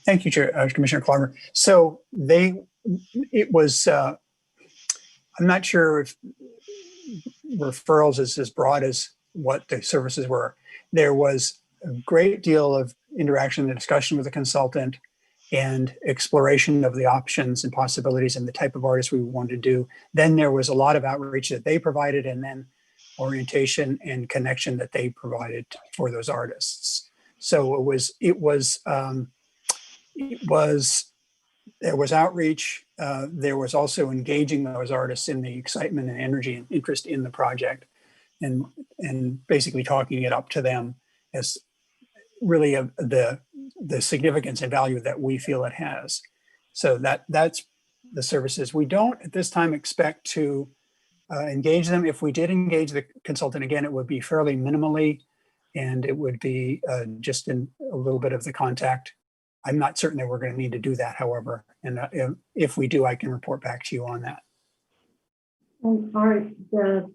Thank you, Commissioner Klauber. So it was, I'm not sure if referrals is as broad as what the services were. There was a great deal of interaction and discussion with the consultant and exploration of the options and possibilities and the type of artists we wanted to do. Then there was a lot of outreach that they provided, and then orientation and connection that they provided for those artists. So there was outreach. There was also engaging those artists in the excitement and energy and interest in the project, and basically talking it up to them as really the significance and value that we feel it has. So that's the services. We don't at this time expect to engage them. If we did engage the consultant again, it would be fairly minimally, and it would be just in a little bit of the contact. I'm not certain that we're going to need to do that, however, and if we do, I can report back to you on that. And are the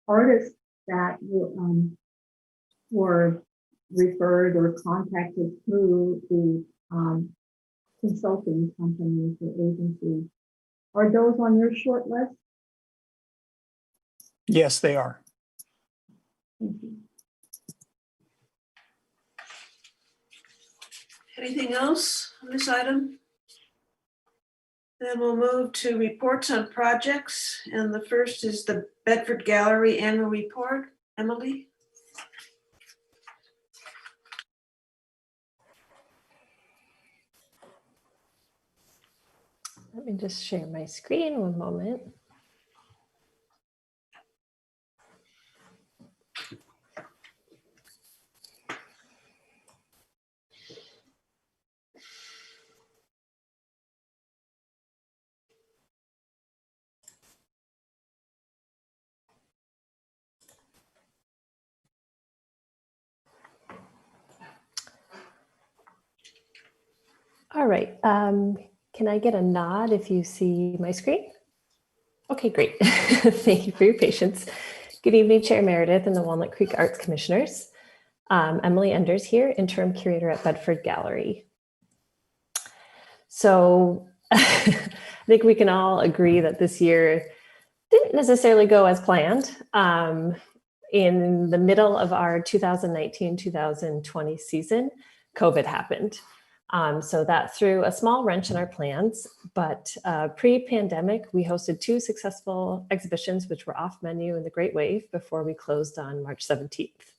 artists that were referred or contacted through the consulting companies or agencies, are those on your short list? Yes, they are. Thank you. Anything else on this item? Then we'll move to reports on projects. And the first is the Bedford Gallery Annual Report. Emily? Let me just share my screen one moment. All right. Can I get a nod if you see my screen? Okay, great. Thank you for your patience. Good evening, Chair Meredith and the Walnut Creek Arts Commissioners. Emily Enders here, Interim Curator at Bedford Gallery. So I think we can all agree that this year didn't necessarily go as planned. In the middle of our 2019-2020 season, COVID happened. So that threw a small wrench in our plans, but pre-pandemic, we hosted 2 successful exhibitions, which were off menu in the Great Wave before we closed on March 17th.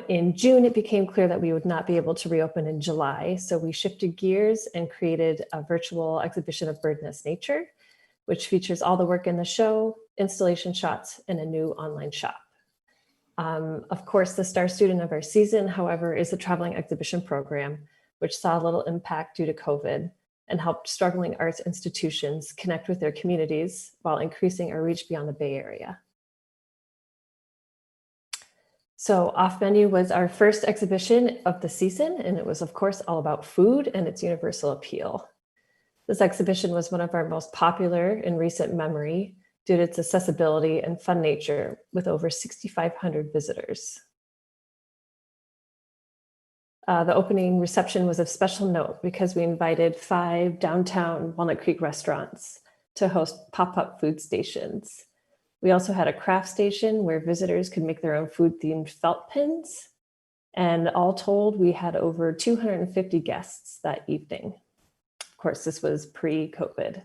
In June, it became clear that we would not be able to reopen in July. So we shifted gears and created a virtual exhibition of Bird Nest Nature, which features all the work in the show, installation shots, and a new online shop. Of course, the star student of our season, however, is the traveling exhibition program, which saw little impact due to COVID and helped struggling arts institutions connect with their communities while increasing our reach beyond the Bay Area. So Off Menu was our first exhibition of the season, and it was, of course, all about food and its universal appeal. This exhibition was one of our most popular in recent memory due to its accessibility and fun nature, with over 6,500 visitors. The opening reception was of special note because we invited 5 downtown Walnut Creek restaurants to host pop-up food stations. We also had a craft station where visitors could make their own food-themed felt pins. And all told, we had over 250 guests that evening. Of course, this was pre-COVID.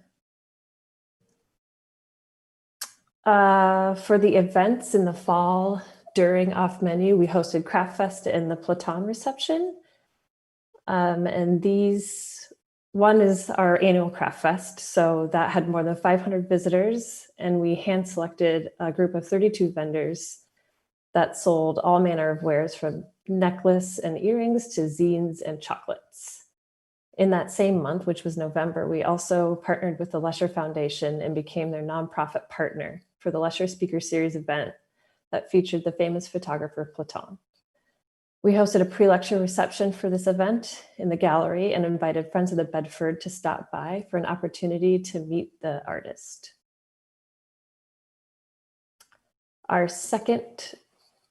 For the events in the fall during Off Menu, we hosted Craft Fest and the Platon reception. And one is our annual Craft Fest. So that had more than 500 visitors, and we hand selected a group of 32 vendors that sold all manner of wares from necklace and earrings to zines and chocolates. In that same month, which was November, we also partnered with the Lesher Foundation and became their nonprofit partner for the Lesher Speaker Series event that featured the famous photographer Platon. We hosted a pre-lecture reception for this event in the gallery and invited Friends of the Bedford to stop by for an opportunity to meet the artist. Our second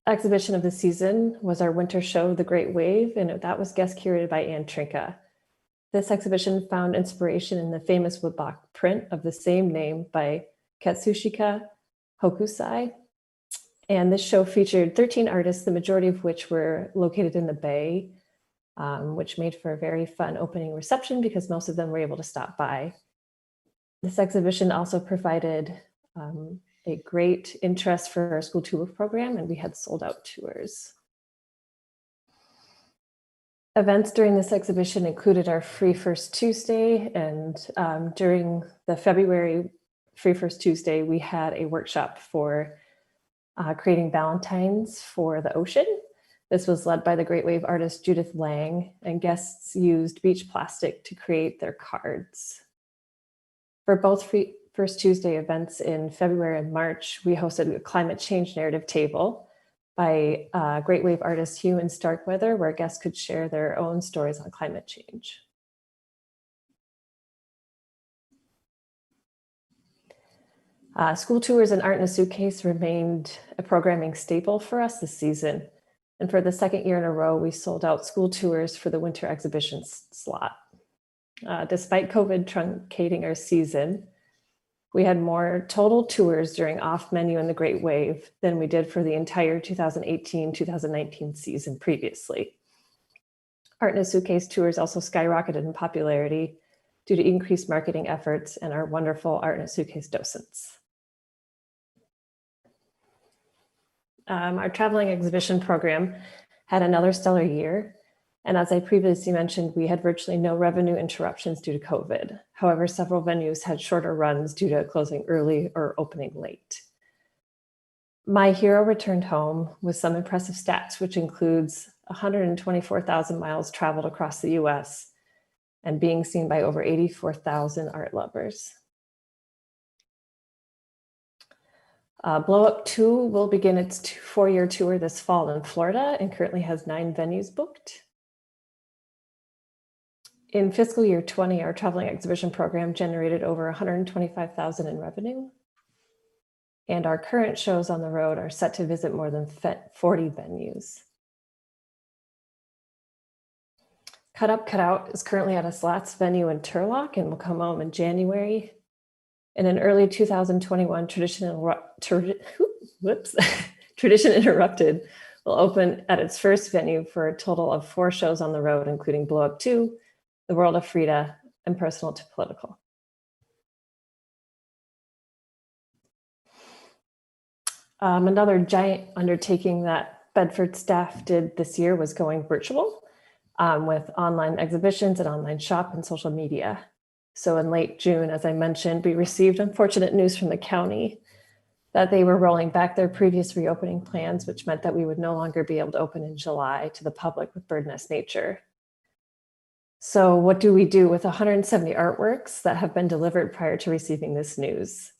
exhibition of the season was our winter show, The Great Wave, and that was guest curated by Anne Trinka. This exhibition found inspiration in the famous woodblock print of the same name by Katsushika Hokusai. And this show featured 13 artists, the majority of which were located in the Bay, which made for a very fun opening reception because most of them were able to stop by. This exhibition also provided a great interest for our school tour program, and we had sold out tours. Events during this exhibition included our Free First Tuesday, and during the February Free First Tuesday, we had a workshop for creating Valentines for the ocean. This was led by the Great Wave artist Judith Lang, and guests used beach plastic to create their cards. For both Free First Tuesday events in February and March, we hosted a climate change narrative table by Great Wave artist Hugh and Starkweather, where guests could share their own stories on climate change. School tours and Art in a Suitcase remained a programming staple for us this season. And for the second year in a row, we sold out school tours for the winter exhibition slot. Despite COVID truncating our season, we had more total tours during Off Menu and the Great Wave than we did for the entire 2018-2019 season previously. Art in a Suitcase tours also skyrocketed in popularity due to increased marketing efforts and our wonderful Art in a Suitcase docents. Our traveling exhibition program had another stellar year. And as I previously mentioned, we had virtually no revenue interruptions due to COVID. However, several venues had shorter runs due to closing early or opening late. My Hero returned home with some impressive stats, which includes 124,000 miles traveled across the US and being seen by over 84,000 art lovers. Blow Up 2 will begin its 4-year tour this fall in Florida and currently has 9 venues booked. In fiscal year 20, our traveling exhibition program generated over 125,000 in revenue. And our current shows on the road are set to visit more than 40 venues. Cut Up, Cut Out is currently at a Slats venue in Turlock and will come home in January. And in early 2021, Tradition Interrupted will open at its first venue for a total of 4 shows on the road, including Blow Up 2, The World of Frida, and Personal to Political. Another giant undertaking that Bedford staff did this year was going virtual with online exhibitions and online shop and social media. So in late June, as I mentioned, we received unfortunate news from the county that they were rolling back their previous reopening plans, which meant that we would no longer be able to open in July to the public with Bird Nest Nature. So what do we do with 170 artworks that have been delivered prior to receiving this news?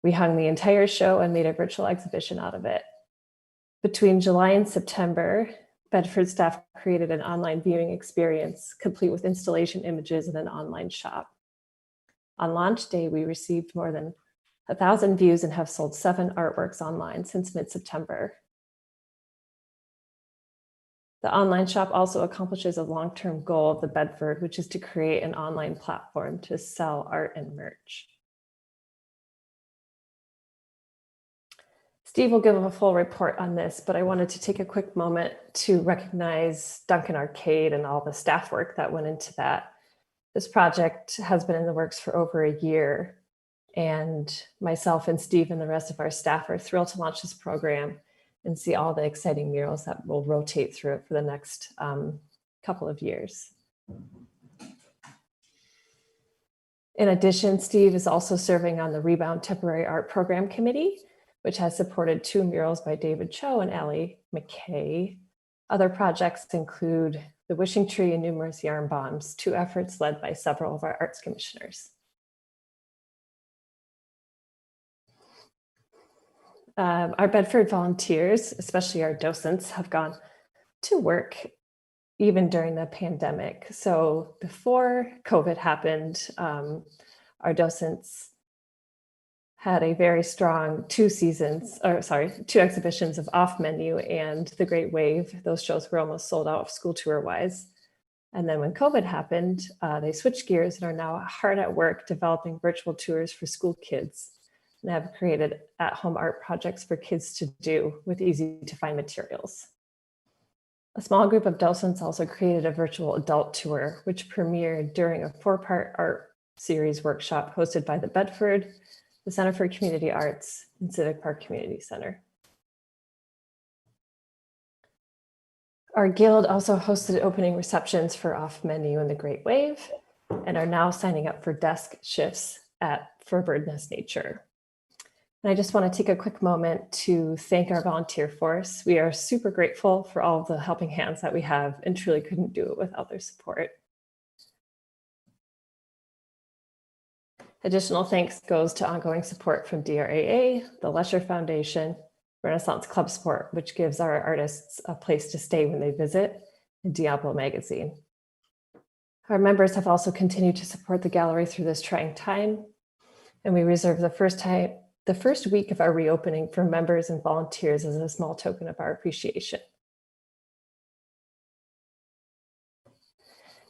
We hung the entire show and made a virtual exhibition out of it. Between July and September, Bedford staff created an online viewing experience, complete with installation images and an online shop. On launch day, we received more than 1,000 views and have sold 7 artworks online since mid-September. The online shop also accomplishes a long-term goal of the Bedford, which is to create an online platform to sell art and merch. Steve will give a full report on this, but I wanted to take a quick moment to recognize Duncan Arcade and all the staff work that went into that. This project has been in the works for over a year, and myself and Steve and the rest of our staff are thrilled to launch this program and see all the exciting murals that will rotate through it for the next couple of years. In addition, Steve is also serving on the Rebound Temporary Art Program Committee, which has supported 2 murals by David Cho and Allie McKay. Other projects include the Wishing Tree and numerous yarn bombs, 2 efforts led by several of our arts commissioners. Our Bedford volunteers, especially our docents, have gone to work even during the pandemic. So before COVID happened, our docents had a very strong 2 exhibitions of Off Menu and The Great Wave. Those shows were almost sold out school tour wise. And then when COVID happened, they switched gears and are now hard at work developing virtual tours for school kids and have created at-home art projects for kids to do with easy to find materials. A small group of docents also created a virtual adult tour, which premiered during a 4-part art series workshop hosted by the Bedford, the Center for Community Arts, and Civic Park Community Center. Our guild also hosted opening receptions for Off Menu and The Great Wave, and are now signing up for desk shifts for Bird Nest Nature. And I just want to take a quick moment to thank our volunteer force. We are super grateful for all of the helping hands that we have and truly couldn't do it without their support. Additional thanks goes to ongoing support from DRAA, the Lesher Foundation, Renaissance Club Sport, which gives our artists a place to stay when they visit, and Diablo Magazine. Our members have also continued to support the gallery through this trying time, and we reserve the first week of our reopening for members and volunteers as a small token of our appreciation.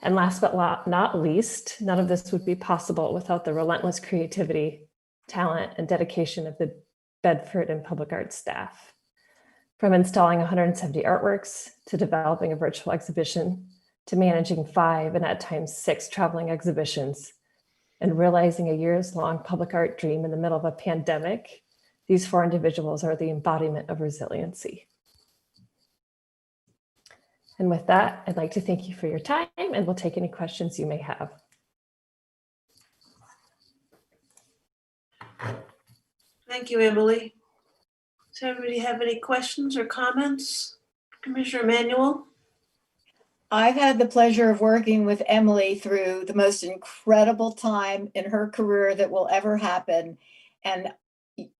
And last but not least, none of this would be possible without the relentless creativity, talent, and dedication of the Bedford and Public Arts staff. From installing 170 artworks, to developing a virtual exhibition, to managing 5 and at times 6 traveling exhibitions, and realizing a years-long public art dream in the middle of a pandemic, these 4 individuals are the embodiment of resiliency. And with that, I'd like to thank you for your time, and we'll take any questions you may have. Thank you, Emily. Does everybody have any questions or comments? Commissioner Emanuel? I've had the pleasure of working with Emily through the most incredible time in her career that will ever happen. And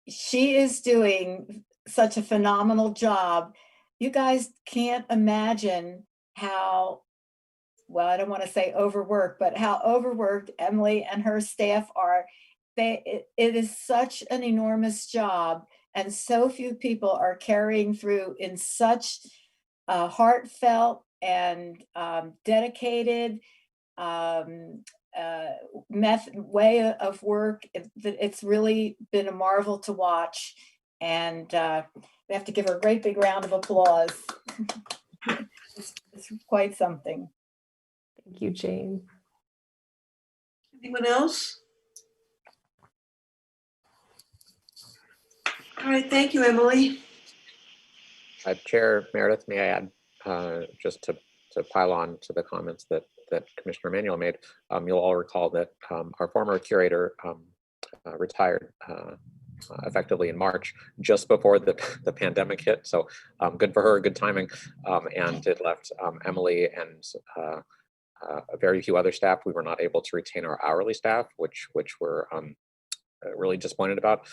she is doing such a phenomenal job. You guys can't imagine how, well, I don't want to say overworked, but how overworked Emily and her staff are. It is such an enormous job, and so few people are carrying through in such heartfelt and dedicated way of work. It's really been a marvel to watch, and we have to give her a great big round of applause. It's quite something. Thank you, Jane. Anyone else? All right, thank you, Emily. Chair Meredith, may I add, just to pile on to the comments that Commissioner Emanuel made, you'll all recall that our former curator retired effectively in March, just before the pandemic hit. So good for her, good timing. And it left Emily and very few other staff. We were not able to retain our hourly staff, which we're really disappointed about.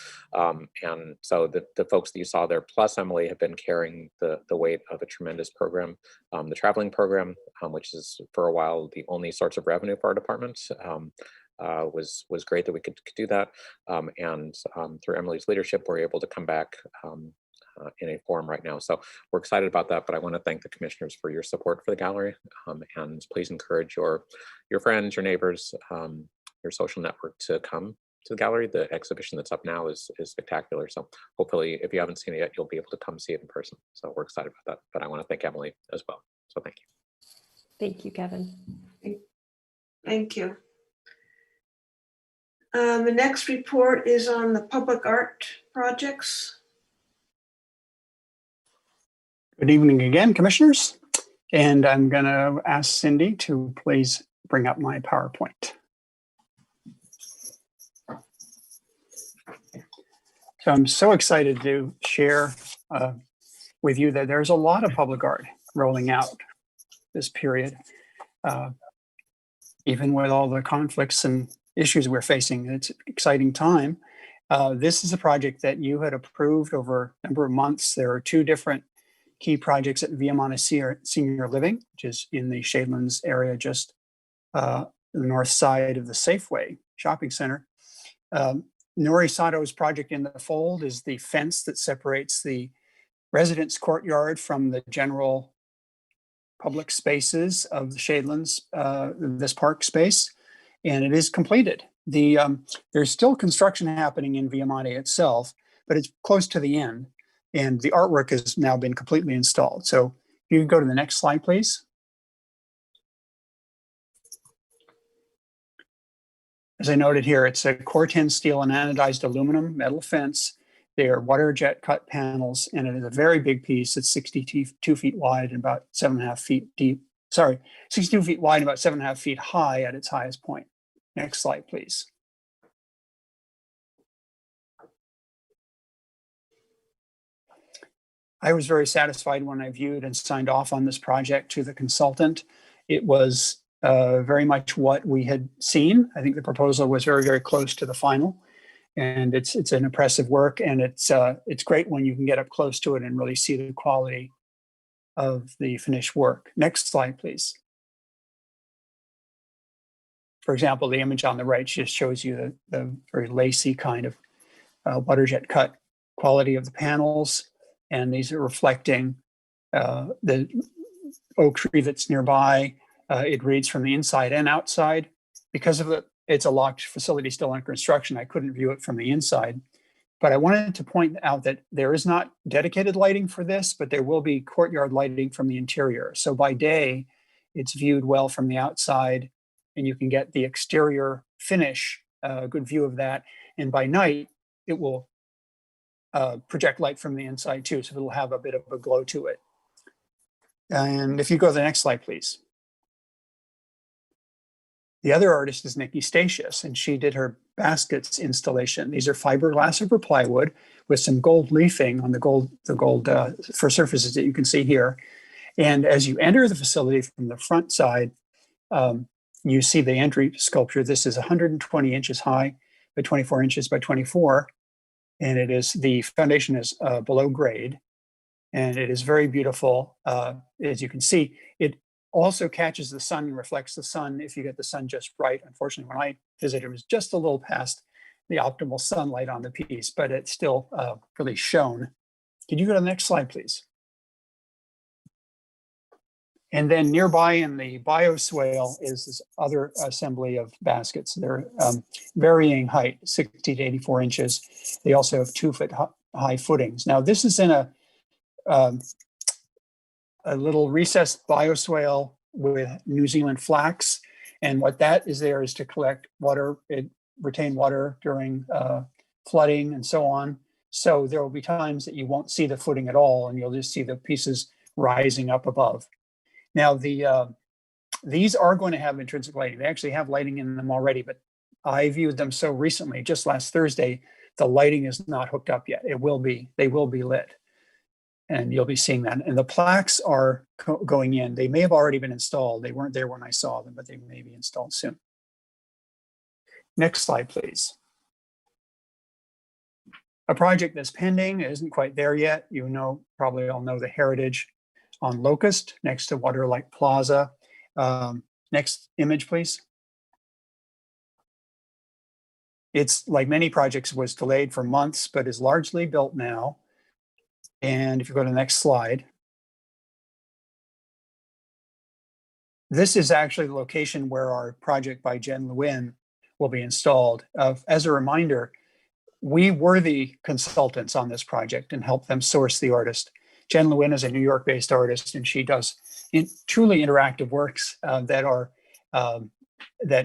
And so the folks that you saw there, plus Emily, have been carrying the weight of a tremendous program. The traveling program, which is for a while the only source of revenue for our department, was great that we could do that. And through Emily's leadership, we're able to come back in a forum right now. So we're excited about that, but I want to thank the commissioners for your support for the gallery. And please encourage your friends, your neighbors, your social network to come to the gallery. The exhibition that's up now is spectacular. So hopefully, if you haven't seen it yet, you'll be able to come see it in person. So we're excited about that. But I want to thank Emily as well. So thank you. Thank you, Kevin. Thank you. The next report is on the public art projects. Good evening again, commissioners. And I'm going to ask Cindy to please bring up my PowerPoint. So I'm so excited to share with you that there's a lot of public art rolling out this period. Even with all the conflicts and issues we're facing, it's an exciting time. This is a project that you had approved over a number of months. There are two different key projects at Via Montesir Senior Living, which is in the Shadelands area, just the north side of the Safeway shopping center. Nori Sato's project in the fold is the fence that separates the residence courtyard from the general public spaces of the Shadelands, this park space, and it is completed. There's still construction happening in Via Monte itself, but it's close to the end, and the artwork has now been completely installed. So you can go to the next slide, please. As I noted here, it's a Corten steel and anodized aluminum metal fence. They are water jet cut panels, and it is a very big piece. It's 62 feet wide and about 7.5 feet deep. Sorry, 62 feet wide and about 7.5 feet high at its highest point. Next slide, please. I was very satisfied when I viewed and signed off on this project to the consultant. It was very much what we had seen. I think the proposal was very, very close to the final, and it's an impressive work, and it's great when you can get up close to it and really see the quality of the finished work. Next slide, please. For example, the image on the right just shows you the very lacy kind of water jet cut quality of the panels, and these are reflecting the oak tree that's nearby. It reads from the inside and outside. Because of it's a locked facility still under construction, I couldn't view it from the inside. But I wanted to point out that there is not dedicated lighting for this, but there will be courtyard lighting from the interior. So by day, it's viewed well from the outside, and you can get the exterior finish, a good view of that. And by night, it will project light from the inside too, so it'll have a bit of a glow to it. And if you go to the next slide, please. The other artist is Nikki Statius, and she did her baskets installation. These are fiberglass over plywood with some gold leafing on the gold for surfaces that you can see here. And as you enter the facility from the front side, you see the entry sculpture. This is 120 inches high by 24 inches by 24. And the foundation is below grade, and it is very beautiful. As you can see, it also catches the sun and reflects the sun if you get the sun just right. Unfortunately, when I visited, it was just a little past the optimal sunlight on the piece, but it's still really shone. Could you go to the next slide, please? And then nearby in the bioswale is this other assembly of baskets. They're varying height, 60 to 84 inches. They also have 2-foot high footings. Now this is in a little recessed bioswale with New Zealand flax. And what that is there is to collect water, retain water during flooding and so on. So there will be times that you won't see the footing at all, and you'll just see the pieces rising up above. Now, these are going to have intrinsic lighting. They actually have lighting in them already, but I viewed them so recently, just last Thursday, the lighting is not hooked up yet. It will be, they will be lit. And you'll be seeing that. And the plaques are going in. They may have already been installed. They weren't there when I saw them, but they may be installed soon. Next slide, please. A project that's pending, it isn't quite there yet. You know, probably all know the Heritage on Locust next to Waterlight Plaza. Next image, please. It's like many projects was delayed for months, but is largely built now. And if you go to the next slide, this is actually the location where our project by Jen Lewin will be installed. As a reminder, we were the consultants on this project and helped them source the artist. Jen Lewin is a New York-based artist, and she does truly interactive works that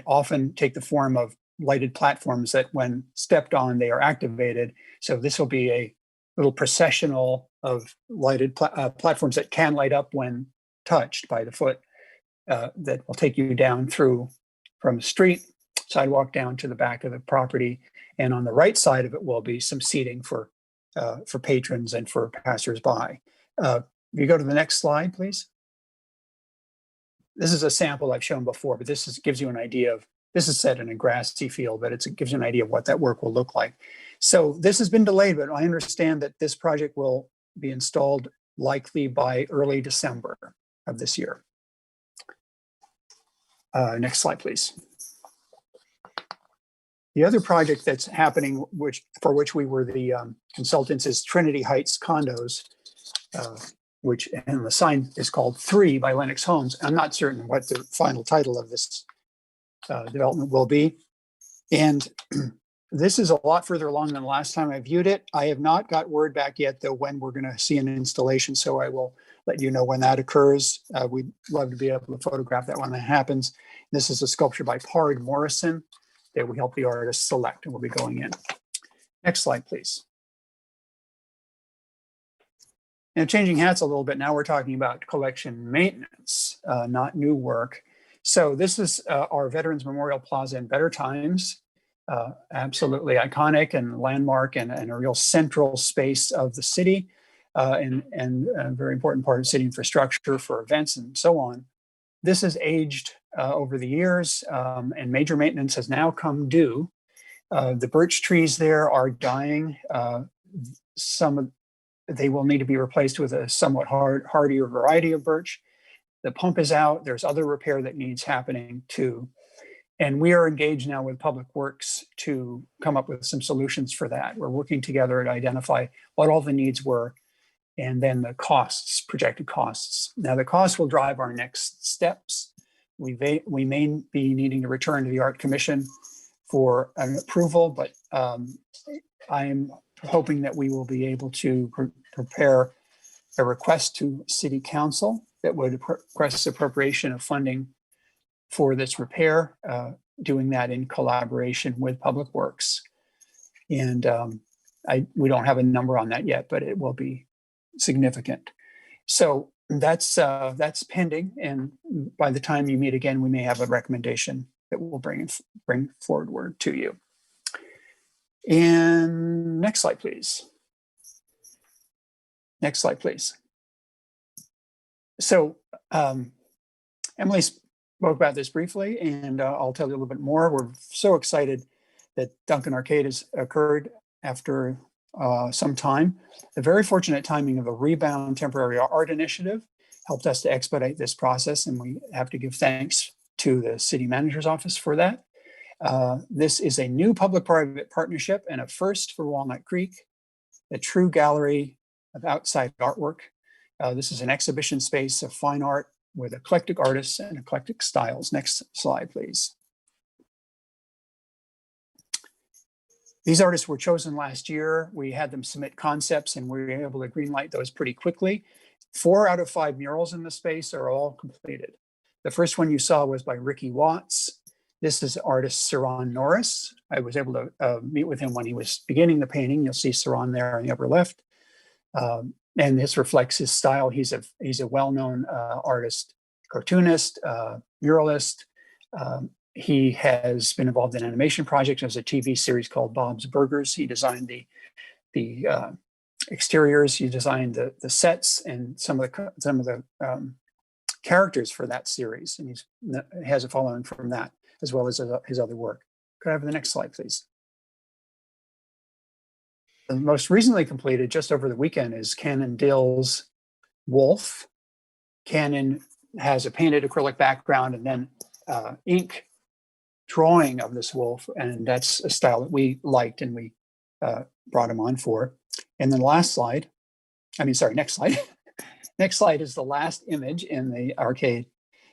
often take the form of lighted platforms that, when stepped on, they are activated. So this will be a little processional of lighted platforms that can light up when touched by the foot, that will take you down through from the street, sidewalk down to the back of the property. And on the right side of it will be some seating for patrons and for passersby. If you go to the next slide, please. This is a sample I've shown before, but gives you an idea of, this is set in a grassy field, but it gives you an idea of what that work will look like. So this has been delayed, but I understand that this project will be installed likely by early December of this year. Next slide, please. The other project that's happening, for which we were the consultants, is Trinity Heights Condos, and the sign is called 3 by Lennox Homes. I'm not certain what the final title of this development will be. And this is a lot further along than the last time I viewed it. I have not got word back yet, though, when we're going to see an installation. So I will let you know when that occurs. We'd love to be able to photograph that when that happens. This is a sculpture by Pard Morrison that we help the artist select, and we'll be going in. Next slide, please. And changing hats a little bit, now we're talking about collection maintenance, not new work. So this is our Veterans Memorial Plaza in Better Times. Absolutely iconic and landmark, and a real central space of the city, and a very important part of city infrastructure for events and so on. This has aged over the years, and major maintenance has now come due. The birch trees there are dying. They will need to be replaced with a somewhat hardier variety of birch. The pump is out. There's other repair that needs happening too. And we are engaged now with Public Works to come up with some solutions for that. We're working together to identify what all the needs were, and then the costs, projected costs. Now the costs will drive our next steps. We may be needing to return to the Art Commission for an approval, but I'm hoping that we will be able to prepare a request to City Council that would request appropriation of funding for this repair, doing that in collaboration with Public Works. And we don't have a number on that yet, but it will be significant. So that's pending, and by the time you meet again, we may have a recommendation that we'll bring forward to you. And next slide, please. Next slide, please. So Emily spoke about this briefly, and I'll tell you a little bit more. We're so excited that Duncan Arcade has occurred after some time. The very fortunate timing of a Rebound Temporary Art Initiative helped us to expedite this process, and we have to give thanks to the City Manager's Office for that. This is a new public-private partnership and a first for Walnut Creek, a true gallery of outside artwork. This is an exhibition space of fine art with eclectic artists and eclectic styles. Next slide, please. These artists were chosen last year. We had them submit concepts and we were able to greenlight those pretty quickly. 4 out of 5 murals in the space are all completed. The first one you saw was by Ricky Watts. This is artist Saron Norris. I was able to meet with him when he was beginning the painting. You'll see Saron there in the upper left. And this reflects his style. He's a well-known artist, cartoonist, muralist. He has been involved in animation projects. There's a TV series called Bob's Burgers. He designed the exteriors. He designed the sets and some of the characters for that series. And he has a following from that, as well as his other work. Could I have the next slide, please? The most recently completed, just over the weekend, is Cannon Dill's Wolf. Cannon has a painted acrylic background and then ink drawing of this wolf, and that's a style that we liked and we brought him on for. And then next slide. Next slide is the last image in the arcade,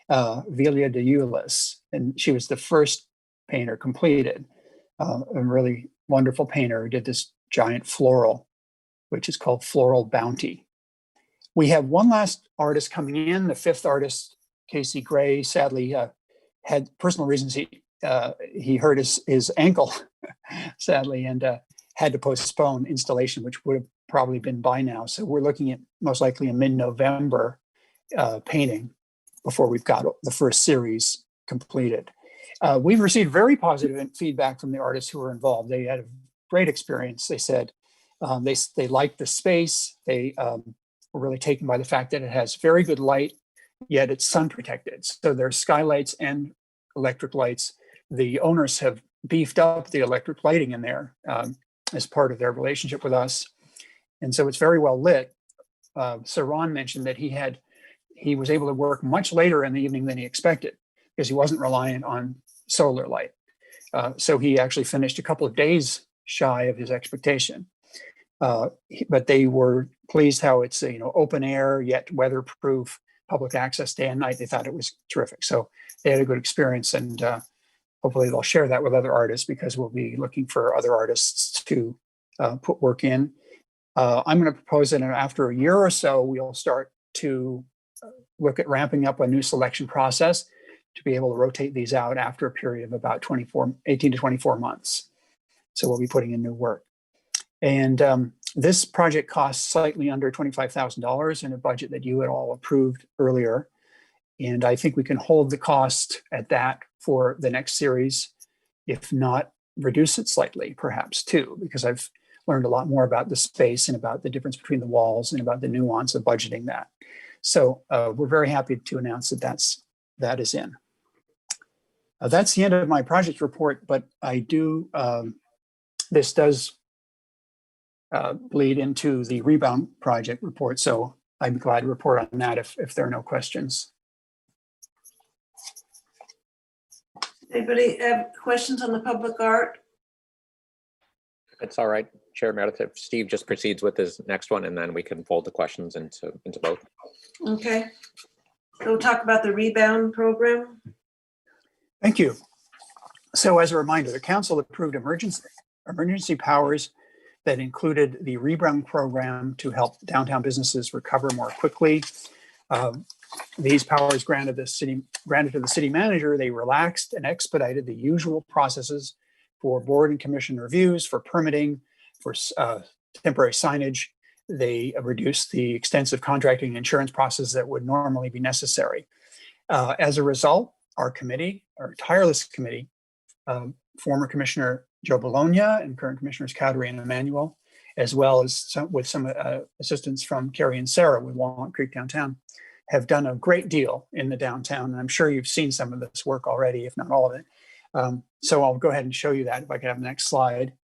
Velia de Eulis, and she was the first painter completed. A really wonderful painter who did this giant floral, which is called Floral Bounty. We have one last artist coming in, the 5th artist, Casey Gray, sadly had personal reasons. He hurt his ankle, sadly, and had to postpone installation, which would have probably been by now. So we're looking at most likely a mid-November painting before we've got the first series completed. We've received very positive feedback from the artists who were involved. They had a great experience. They said they liked the space. They were really taken by the fact that it has very good light, yet it's sun protected. So there's skylights and electric lights. The owners have beefed up the electric lighting in there as part of their relationship with us. And so it's very well lit. Saron mentioned that he was able to work much later in the evening than he expected because he wasn't reliant on solar light. So he actually finished a couple of days shy of his expectation. But they were pleased how it's open air, yet weatherproof, public access day and night. They thought it was terrific. So they had a good experience, and hopefully they'll share that with other artists, because we'll be looking for other artists to put work in. I'm going to propose that after a year or so, we'll start to look at ramping up a new selection process to be able to rotate these out after a period of about 18 to 24 months. So we'll be putting in new work. And this project costs slightly under $25,000 in a budget that you had all approved earlier. And I think we can hold the cost at that for the next series, if not reduce it slightly, perhaps too, because I've learned a lot more about the space and about the difference between the walls and about the nuance of budgeting that. So we're very happy to announce that that is in. That's the end of my project report, but I do, this does bleed into the rebound project report. So I'm glad to report on that if there are no questions. Anybody have questions on the public art? It's all right, Chair Meredith, if Steve just proceeds with his next one, and then we can fold the questions into both. Okay. So we'll talk about the rebound program. Thank you. So as a reminder, the council approved emergency powers that included the rebound program to help downtown businesses recover more quickly. These powers granted to the city manager. They relaxed and expedited the usual processes for board and commission reviews, for permitting, for temporary signage. They reduced the extensive contracting and insurance process that would normally be necessary. As a result, our committee, our tireless committee, former Commissioner Joe Bologna and current Commissioners Cowdery and Emanuel, as well as some assistance from Carrie and Sarah with Walnut Creek Downtown, have done a great deal in the downtown. And I'm sure you've seen some of this work already, if not all of it. So I'll go ahead and show you that if I could have the next slide.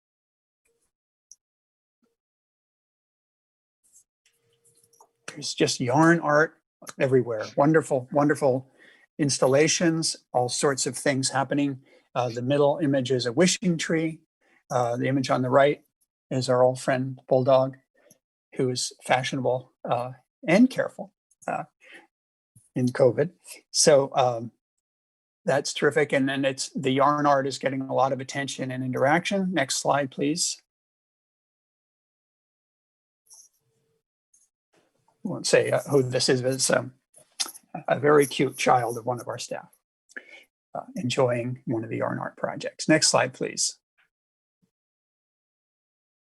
There's just yarn art everywhere. Wonderful, wonderful installations, all sorts of things happening. The middle image is a wishing tree. The image on the right is our old friend Bulldog, who is fashionable and careful. in COVID. So that's terrific. And then the yarn art is getting a lot of attention and interaction. Next slide, please. I won't say who this is, but it's a very cute child of one of our staff enjoying one of the yarn art projects. Next slide, please.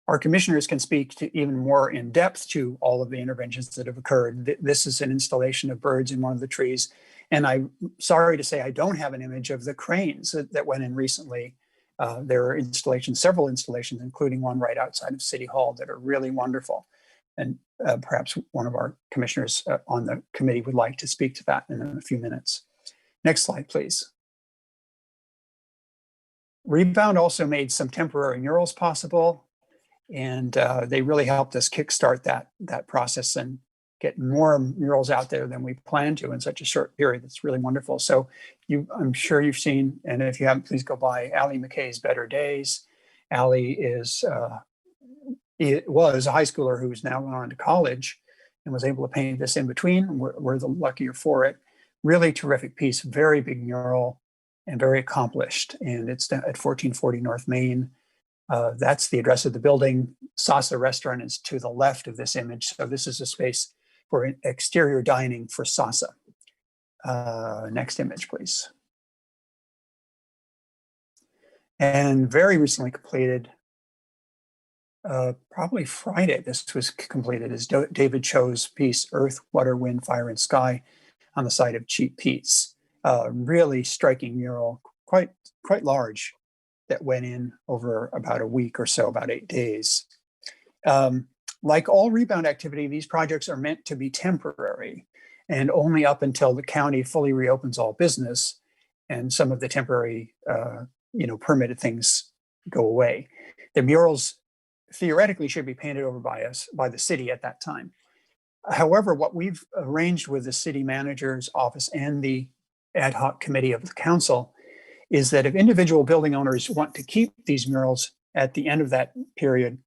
Our commissioners can speak to even more in depth to all of the interventions that have occurred. This is an installation of birds in one of the trees. And I'm sorry to say I don't have an image of the cranes that went in recently. There are several installations, including one right outside of City Hall, that are really wonderful. And perhaps one of our commissioners on the committee would like to speak to that in a few minutes. Next slide, please. Rebound also made some temporary murals possible, and they really helped us kickstart that process and get more murals out there than we planned to in such a short period. It's really wonderful. So I'm sure you've seen, and if you haven't, please go by Allie McKay's Better Days. Allie was a high schooler who's now gone on to college and was able to paint this in between. We're the luckier for it. Really terrific piece, very big mural and very accomplished. And it's at 1440 North Main. That's the address of the building. Sasa Restaurant is to the left of this image. So this is a space for exterior dining for Sasa. Next image, please. And very recently completed, probably Friday, this was completed, is David Cho's piece, Earth, Water, Wind, Fire, and Sky, on the site of Cheap Pete's. Really striking mural, quite large, that went in over about a week or so, about 8 days. Like all rebound activity, these projects are meant to be temporary and only up until the county fully reopens all business and some of the temporary, permitted things go away. The murals theoretically should be painted over by the city at that time. However, what we've arranged with the city manager's office and the ad hoc committee of the council is that if individual building owners want to keep these murals at the end of that period,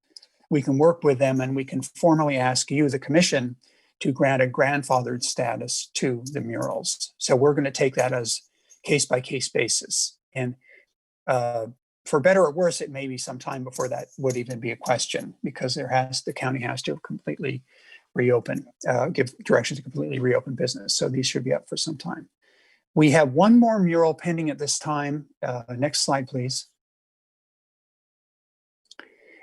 we can work with them and we can formally ask you, the commission, to grant a grandfathered status to the murals. So we're going to take that as case-by-case basis. And for better or worse, it may be some time before that would even be a question, because the county has to completely reopen, give directions to completely reopen business. So these should be up for some time. We have one more mural pending at this time. Next slide, please.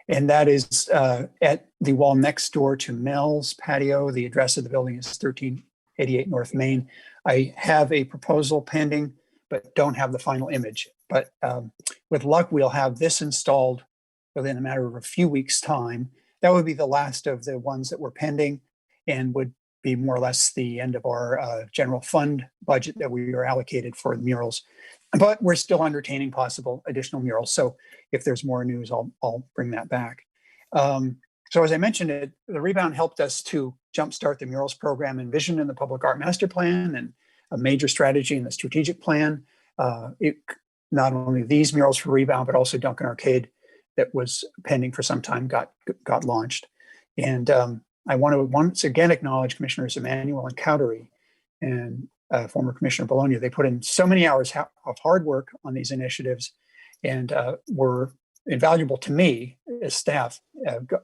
And that is at the wall next door to Mel's Patio. The address of the building is 1388 North Main. I have a proposal pending, but don't have the final image. But with luck, we'll have this installed within a matter of a few weeks' time. That would be the last of the ones that were pending and would be more or less the end of our general fund budget that we are allocated for the murals. But we're still entertaining possible additional murals. So if there's more news, I'll bring that back. So as I mentioned, the rebound helped us to jumpstart the murals program envisioned in the Public Art Master Plan and a major strategy in the strategic plan. Not only these murals for rebound, but also Duncan Arcade that was pending for some time got launched. And I want to once again acknowledge Commissioners Emanuel and Cowdery and former Commissioner Bologna. They put in so many hours of hard work on these initiatives and were invaluable to me as staff,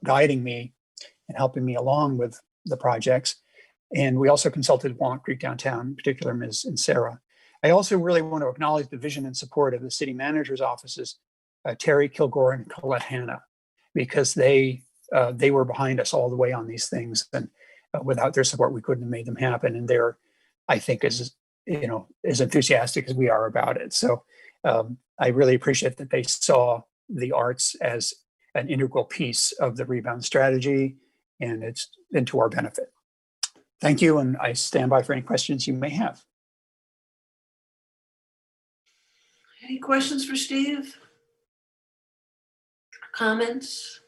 guiding me and helping me along with the projects. And we also consulted Walnut Creek Downtown, in particular Ms. Sarah. I also really want to acknowledge the vision and support of the city manager's offices, Terry Kilgore and Colette Hanna, because they were behind us all the way on these things. And without their support, we couldn't have made them happen. And they're, I think, as enthusiastic as we are about it. So I really appreciate that they saw the arts as an integral piece of the rebound strategy, and it's to our benefit. Thank you, and I stand by for any questions you may have. Any questions for Steve? Comments?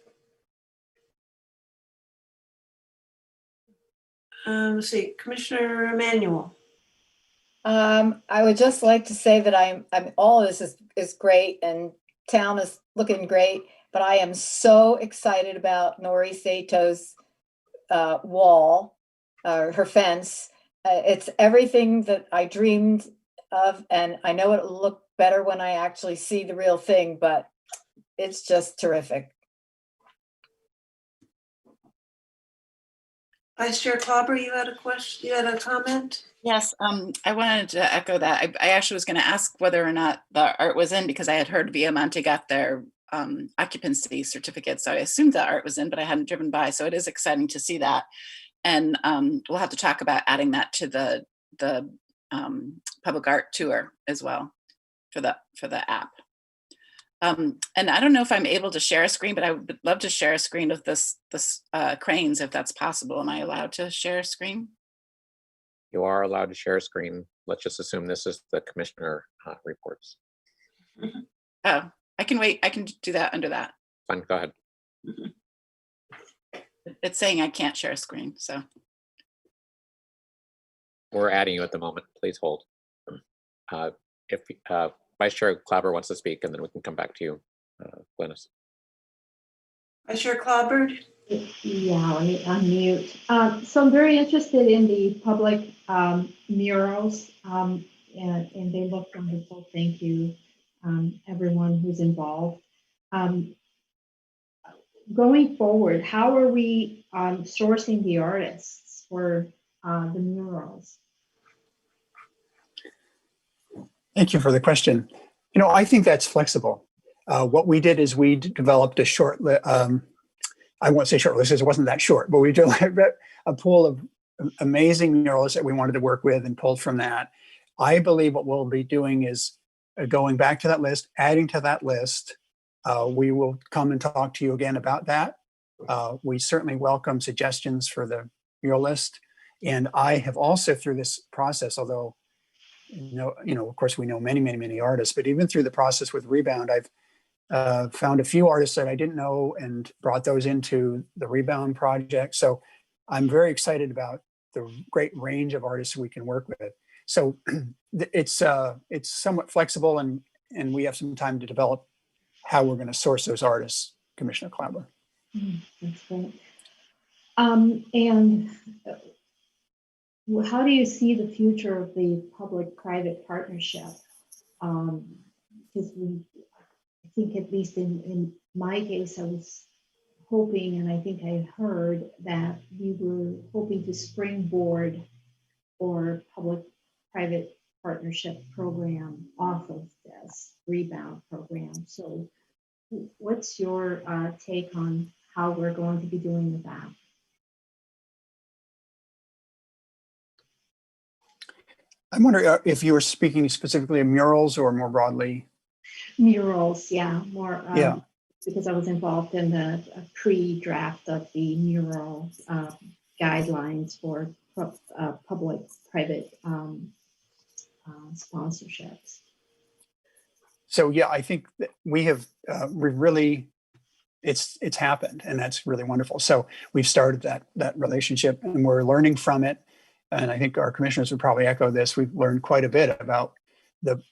Let's see, Commissioner Emanuel. I would just like to say that I'm all of this is great and town is looking great, but I am so excited about Nori Sato's wall, her fence. It's everything that I dreamed of, and I know it'll look better when I actually see the real thing, but it's just terrific. Vice Chair Klauber, you had a question, you had a comment? Yes, I wanted to echo that. I actually was going to ask whether or not the art was in, because I had heard Viamonte got their occupancy certificate. So I assumed the art was in, but I hadn't driven by. So it is exciting to see that. And we'll have to talk about adding that to the public art tour as well for the app. And I don't know if I'm able to share a screen, but I would love to share a screen of this cranes, if that's possible. Am I allowed to share a screen? You are allowed to share a screen. Let's just assume this is the commissioner reports. Oh, I can wait. I can do that under that. Fine, go ahead. It's saying I can't share a screen, so. We're adding you at the moment. Please hold. If Vice Chair Klauber wants to speak, and then we can come back to you, Glynis. Vice Chair Klauber? Yeah, let me unmute. So I'm very interested in the public murals, and they look wonderful. Thank you, everyone who's involved. Going forward, how are we sourcing the artists for the murals? Thank you for the question. You know, I think that's flexible. What we did is we developed a short, I won't say short list because it wasn't that short, but we developed a pool of amazing murals that we wanted to work with and pulled from that. I believe what we'll be doing is going back to that list, adding to that list. We will come and talk to you again about that. We certainly welcome suggestions for the mural list. And I have also, through this process, although of course, we know many artists, but even through the process with Rebound, I've found a few artists that I didn't know and brought those into the Rebound project. So I'm very excited about the great range of artists we can work with. So it's somewhat flexible, and we have some time to develop how we're going to source those artists, Commissioner Klauber. That's great. And how do you see the future of the public-private partnership? Because I think at least in my case, I was hoping, and I think I heard that we were hoping to springboard or public-private partnership program off of this Rebound program. So what's your take on how we're going to be doing with that? I'm wondering if you were speaking specifically of murals or more broadly. Murals, yeah, more. Yeah. Because I was involved in the pre-draft of the mural guidelines for public-private sponsorships. So yeah, I think that we have really, it's happened, and that's really wonderful. So we've started that relationship, and we're learning from it. And I think our commissioners would probably echo this. We've learned quite a bit about the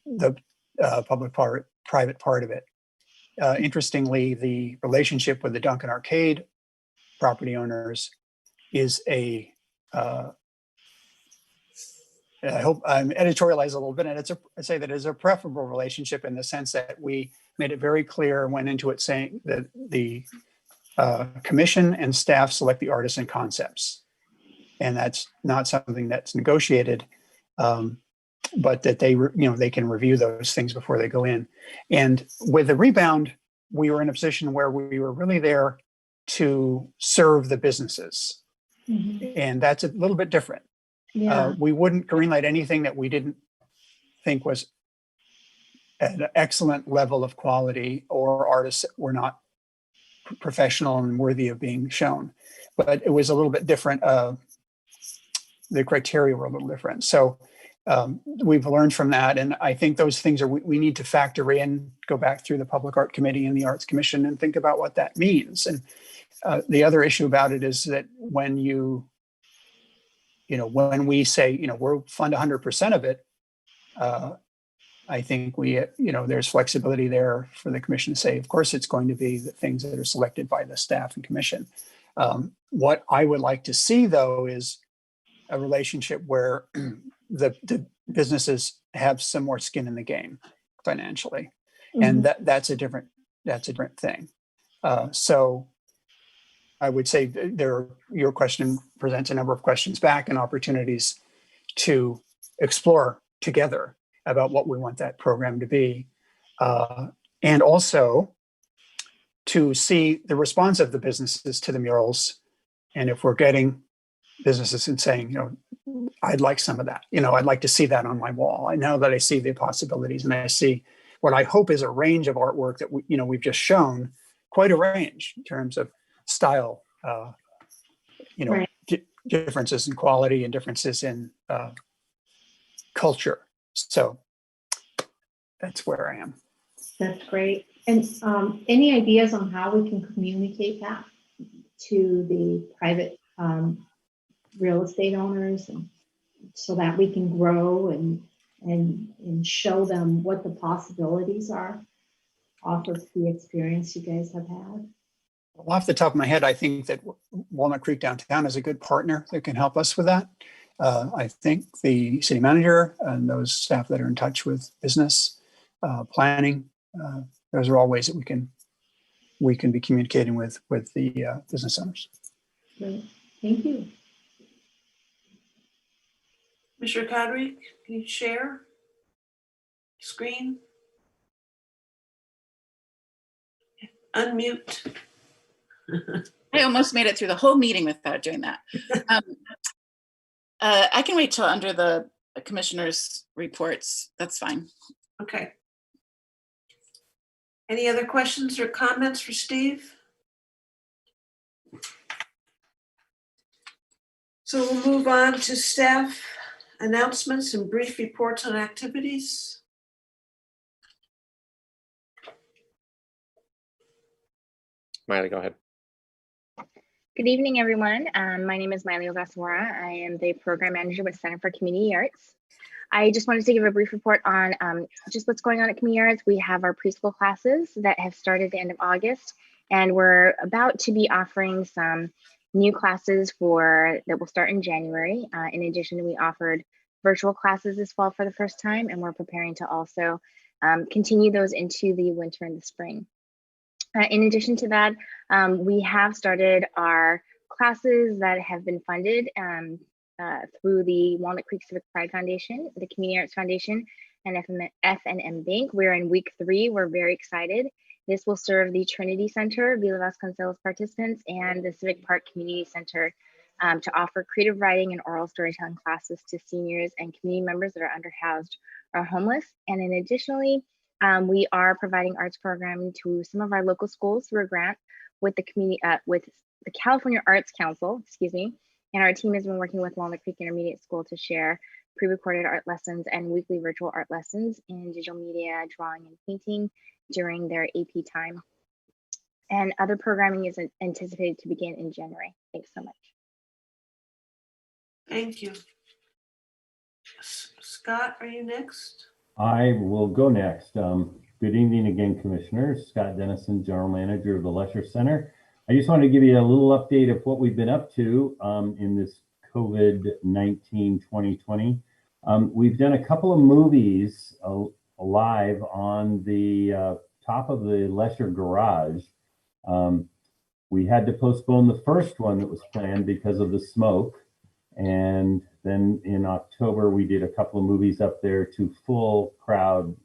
public-private part of it. Interestingly, the relationship with the Duncan Arcade property owners is I hope I'm editorializing a little bit, and I say that it's a preferable relationship in the sense that we made it very clear and went into it saying that the commission and staff select the artists and concepts. And that's not something that's negotiated, but that they can review those things before they go in. And with the Rebound, we were in a position where we were really there to serve the businesses. Mm-hmm. And that's a little bit different. Yeah. We wouldn't greenlight anything that we didn't think was at an excellent level of quality, or artists that were not professional and worthy of being shown. But it was a little bit different. The criteria were a little different. So we've learned from that. And I think those things we need to factor in, go back through the Public Art Committee and the Arts Commission and think about what that means. And the other issue about it is that when when we say, we'll fund 100% of it, I think there's flexibility there for the commission to say, of course, it's going to be the things that are selected by the staff and commission. What I would like to see, though, is a relationship where the businesses have some more skin in the game financially, and that's a different thing. So I would say your question presents a number of questions back and opportunities to explore together about what we want that program to be, and also to see the response of the businesses to the murals. And if we're getting businesses and saying, I'd like some of that, I'd like to see that on my wall. I know that I see the possibilities, and I see what I hope is a range of artwork that we've just shown, quite a range in terms of style, Right. differences in quality and differences in culture. So that's where I am. That's great. And any ideas on how we can communicate that to the private real estate owners, and so that we can grow and show them what the possibilities are off of the experience you guys have had? Well, off the top of my head, I think that Walnut Creek Downtown is a good partner that can help us with that. I think the city manager and those staff that are in touch with business planning, those are all ways that we can be communicating with the business owners. Great. Thank you. Mr. Kadri, can you share screen? Unmute. I almost made it through the whole meeting without doing that. I can wait till under the commissioner's reports. That's fine. Okay. Any other questions or comments for Steve? So we'll move on to staff announcements and brief reports on activities. Miley, go ahead. Good evening, everyone. My name is Miley Ogasawara. I am the program manager with Center for Community Arts. I just wanted to give a brief report on just what's going on at Community Arts. We have our preschool classes that have started at the end of August, and we're about to be offering some new classes that will start in January. In addition, we offered virtual classes this fall for the first time, and we're preparing to also continue those into the winter and the spring. In addition to that, we have started our classes that have been funded through the Walnut Creek Civic Pride Foundation, the Community Arts Foundation, and FNM Bank. We're in week 3. We're very excited. This will serve the Trinity Center, Vila Vasconcelos participants, and the Civic Park Community Center to offer creative writing and oral storytelling classes to seniors and community members that are underhoused or homeless. And then additionally, we are providing arts programming to some of our local schools through a grant with the community, with the California Arts Council, excuse me. And our team has been working with Walnut Creek Intermediate School to share pre-recorded art lessons and weekly virtual art lessons in digital media, drawing, and painting during their AP time. And other programming is anticipated to begin in January. Thanks so much. Thank you. Scott, are you next? I will go next. Good evening again, Commissioners. Scott Dennison, General Manager of the Lesher Center. I just wanted to give you a little update of what we've been up to in this COVID-19 2020. We've done a couple of movies live on the top of the Lesher Garage. We had to postpone the first one that was planned because of the smoke. And then in October, we did a couple of movies up there to full crowd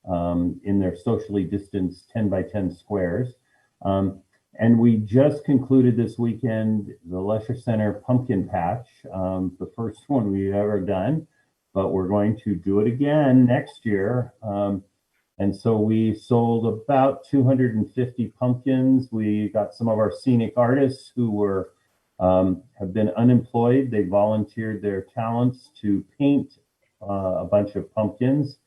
in their socially distanced 10 by 10 squares. And we just concluded this weekend the Lesher Center Pumpkin Patch, the first one we've ever done, but we're going to do it again next year. And so we sold about 250 pumpkins. We got some of our scenic artists who have been unemployed. They volunteered their talents to paint a bunch of pumpkins,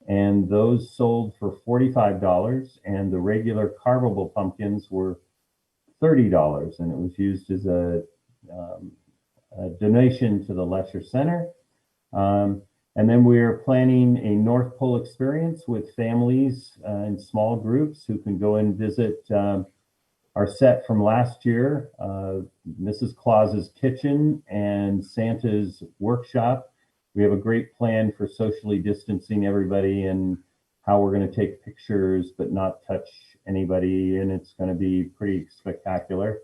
and those sold for $45, and the regular carvable pumpkins were $30, and it was used as a donation to the Lesher Center. And then we're planning a North Pole experience with families in small groups who can go and visit our set from last year, Mrs. Claus's Kitchen and Santa's Workshop. We have a great plan for socially distancing everybody and how we're going to take pictures but not touch anybody, and it's going to be pretty spectacular.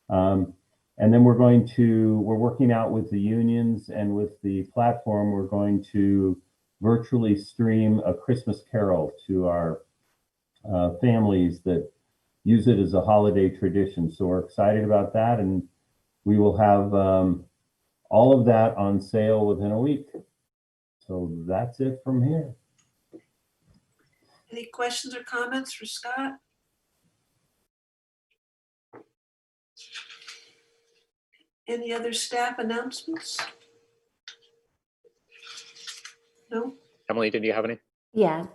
And then we're working out with the unions and with the platform, we're going to virtually stream A Christmas Carol to our families that use it as a holiday tradition. So we're excited about that, and we will have all of that on sale within a week. So that's it from here. Any questions or comments for Scott? Any other staff announcements? No? Emily, did you have any? Yeah,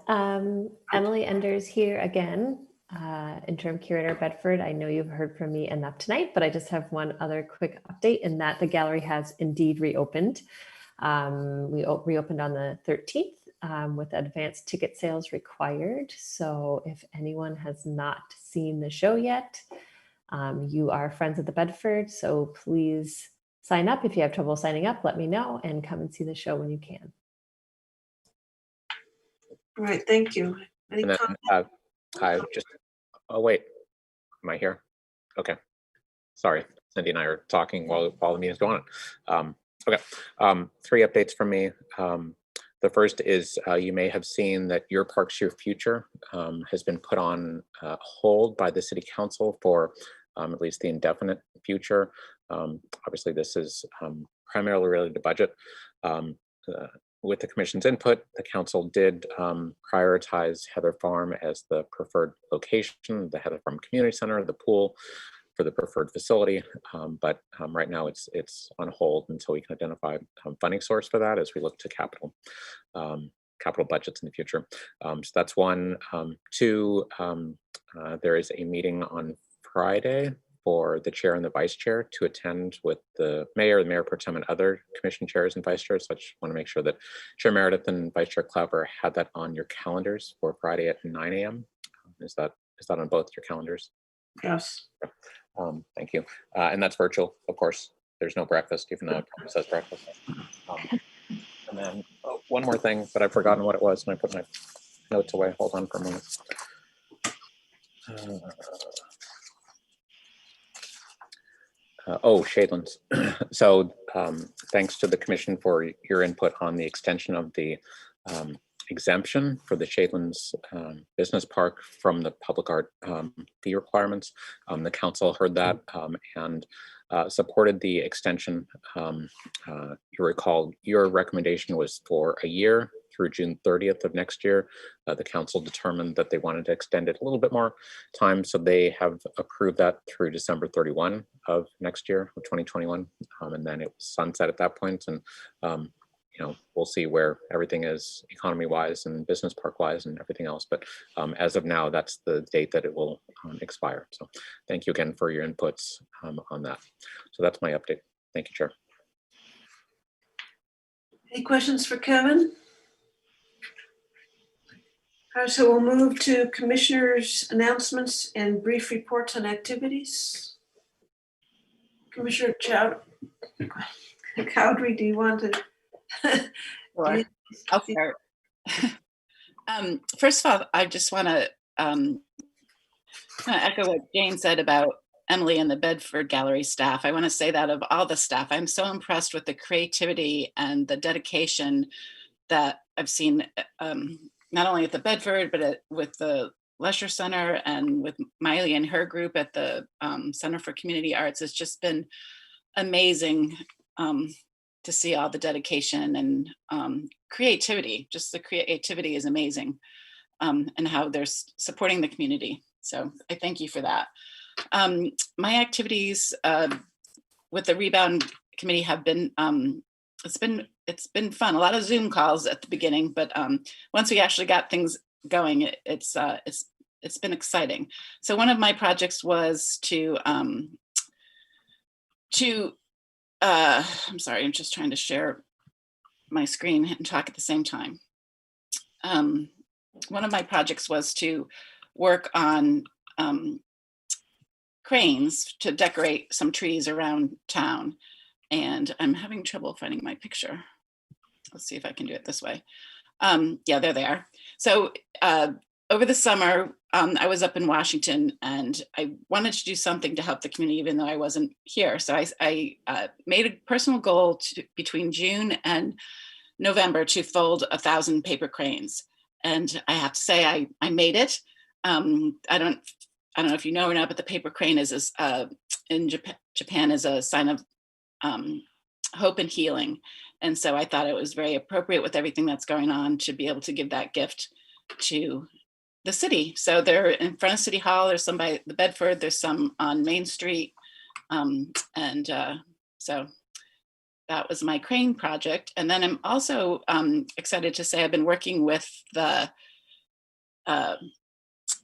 Emily Enders here again, interim curator Bedford. I know you've heard from me enough tonight, but I just have one other quick update in that the gallery has indeed reopened. We reopened on the 13th with advanced ticket sales required. So if anyone has not seen the show yet, you are friends of the Bedford. So please sign up. If you have trouble signing up, let me know and come and see the show when you can. All right, thank you. Any And then comments? I just, oh wait, am I here? Okay, sorry, Cindy and I are talking while the meeting's going on. Okay, 3 updates from me. The first is you may have seen that Your Parks, Your Future has been put on hold by the City Council for at least the indefinite future. Obviously, this is primarily related to budget. With the Commission's input, the Council did prioritize Heather Farm as the preferred location, the Heather Farm Community Center, the pool for the preferred facility. But right now it's on hold until we can identify funding source for that as we look to capital budgets in the future. So that's one. 2, there is a meeting on Friday for the chair and the vice chair to attend with the mayor pro tem, and other commission chairs and vice chairs. So I just want to make sure that Chair Meredith and Vice Chair Klauber had that on your calendars for Friday at 9 a.m. Is that on both your calendars? Yes. Thank you. And that's virtual, of course. There's no breakfast, even though it says breakfast. And then one more thing, but I've forgotten what it was, and I put my notes away. Hold on for a moment. Shadelands. So thanks to the Commission for your input on the extension of the exemption for the Shadelands Business Park from the public art fee requirements. The Council heard that and supported the extension. You recall your recommendation was for a year through June 30th of next year. The Council determined that they wanted to extend it a little bit more time, so they have approved that through December 31 of next year, of 2021, and then it was sunset at that point. And we'll see where everything is economy-wise and business park-wise and everything else. But as of now, that's the date that it will expire. So thank you again for your inputs on that. So that's my update. Thank you, Chair. Any questions for Kevin? All right, so we'll move to commissioners' announcements and brief reports on activities. Commissioner Cowdery, do you want to? Sure. I'll start. First of all, I just want to echo what Jane said about Emily and the Bedford Gallery staff. I want to say that of all the staff, I'm so impressed with the creativity and the dedication that I've seen, not only at the Bedford, but with the Lesher Center and with Miley and her group at the Center for Community Arts. It's just been amazing to see all the dedication and creativity. Just the creativity is amazing, and how they're supporting the community. So I thank you for that. My activities with the Rebound Committee have been, it's been fun. A lot of Zoom calls at the beginning, but once we actually got things going, it's been exciting. So one of my projects was I'm sorry, I'm just trying to share my screen and talk at the same time. One of my projects was to work on cranes to decorate some trees around town. And I'm having trouble finding my picture. Let's see if I can do it this way. Yeah, there they are. So over the summer, I was up in Washington and I wanted to do something to help the community, even though I wasn't here. So I made a personal goal between June and November to fold 1,000 paper cranes. And I have to say, I made it. I don't know if you know or not, but the paper crane is in Japan is a sign of hope and healing. And so I thought it was very appropriate with everything that's going on to be able to give that gift to the city. So they're in front of City Hall. There's some by the Bedford. There's some on Main Street. So that was my crane project. And then I'm also excited to say I've been working with the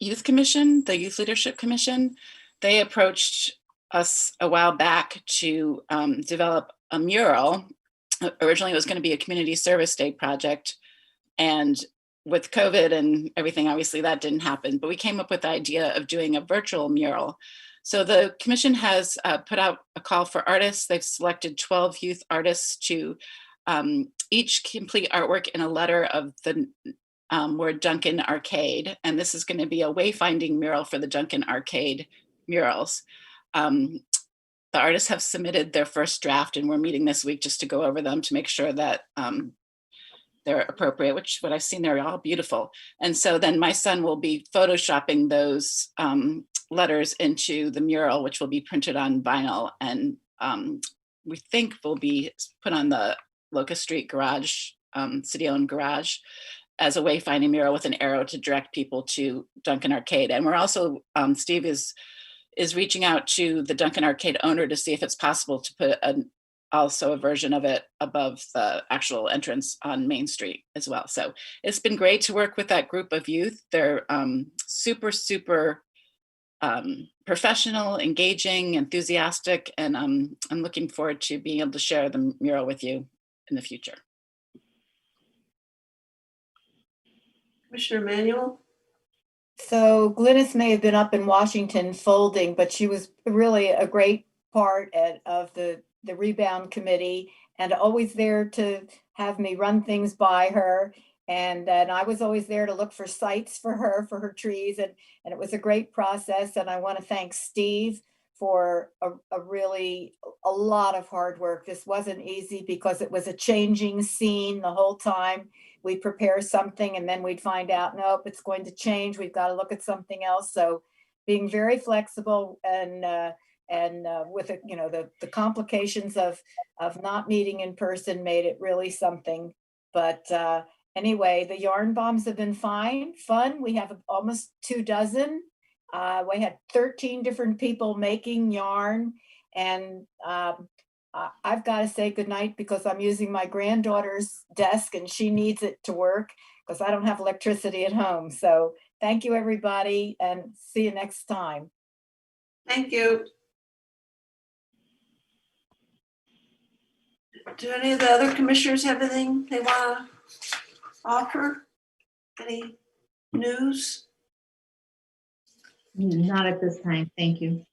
Youth Commission, the Youth Leadership Commission. They approached us a while back to develop a mural. Originally, it was going to be a community service day project. And with COVID and everything, obviously that didn't happen. But we came up with the idea of doing a virtual mural. So the commission has put out a call for artists. They've selected 12 youth artists to each complete artwork in a letter of the word Duncan Arcade. And this is going to be a wayfinding mural for the Duncan Arcade murals. The artists have submitted their first draft and we're meeting this week just to go over them to make sure that they're appropriate, which what I've seen, they're all beautiful. And so then my son will be photoshopping those letters into the mural, which will be printed on vinyl and we think will be put on the Locust Street garage, city-owned garage, as a wayfinding mural with an arrow to direct people to Duncan Arcade. And we're also, Steve is reaching out to the Duncan Arcade owner to see if it's possible to put also a version of it above the actual entrance on Main Street as well. So it's been great to work with that group of youth. They're super, super professional, engaging, enthusiastic, and I'm looking forward to being able to share the mural with you in the future. Commissioner Manuel? So Glynis may have been up in Washington folding, but she was really a great part of the rebound committee and always there to have me run things by her. And I was always there to look for sites for her trees. And it was a great process. And I want to thank Steve for a lot of hard work. This wasn't easy because it was a changing scene the whole time. We prepare something and then we'd find out, nope, it's going to change. We've got to look at something else. So being very flexible and with the complications of not meeting in person made it really something. But anyway, the yarn bombs have been fun. We have almost 24. We had 13 different people making yarn, and I've got to say goodnight because I'm using my granddaughter's desk and she needs it to work because I don't have electricity at home. So thank you, everybody, and see you next time. Thank you. Do any of the other commissioners have anything they want to offer? Any news? Not at this time, thank you.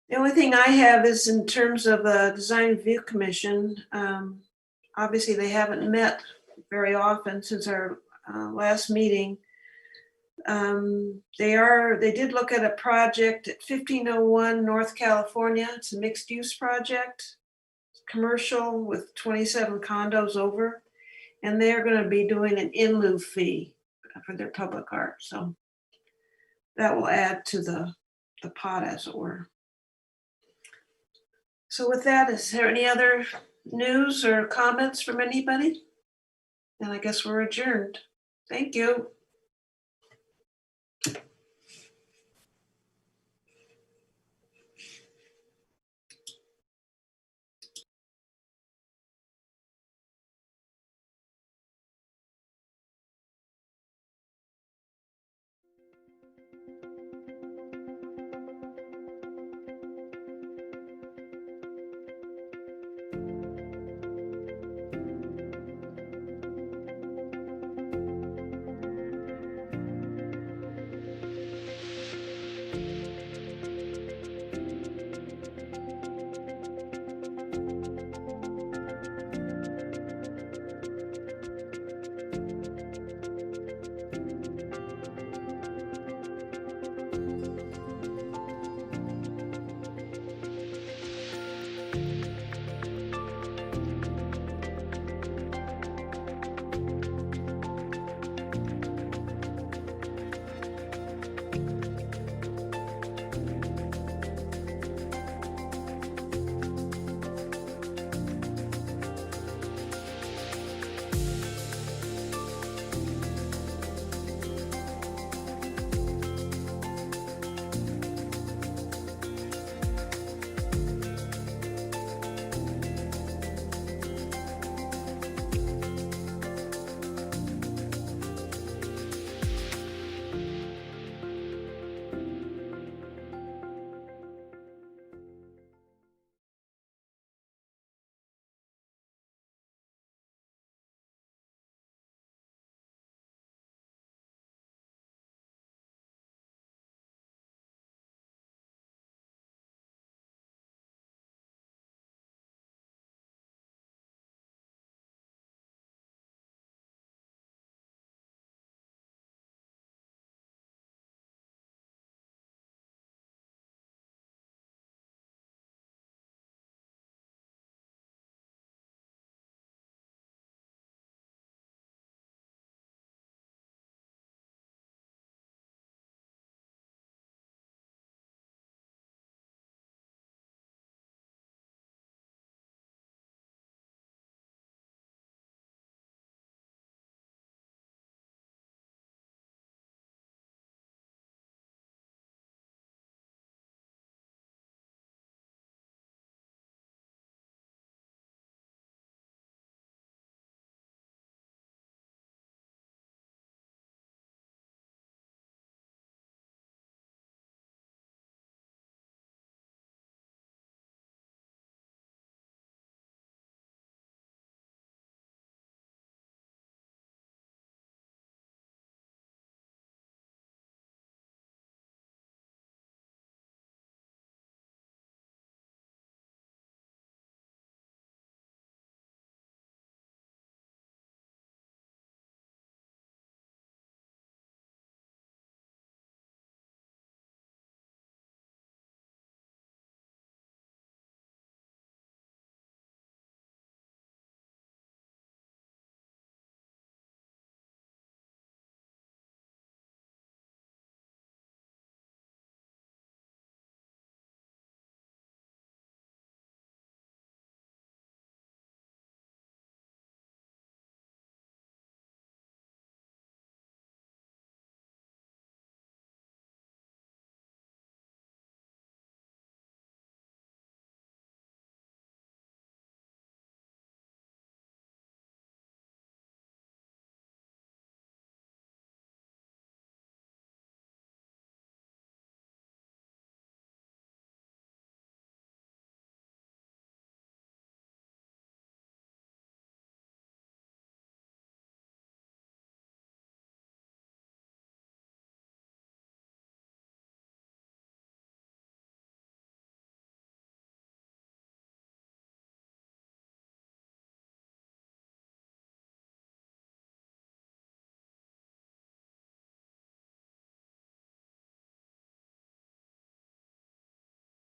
The only thing I have is in terms of the Design Review Commission. Obviously, they haven't met very often since our last meeting. They did look at a project at 1501 North California. It's a mixed use project, commercial with 27 condos over, and they're going to be doing an in lieu fee for their public art. So that will add to the pot, as it were. So with that, is there any other news or comments from anybody? And I guess we're adjourned. Thank you.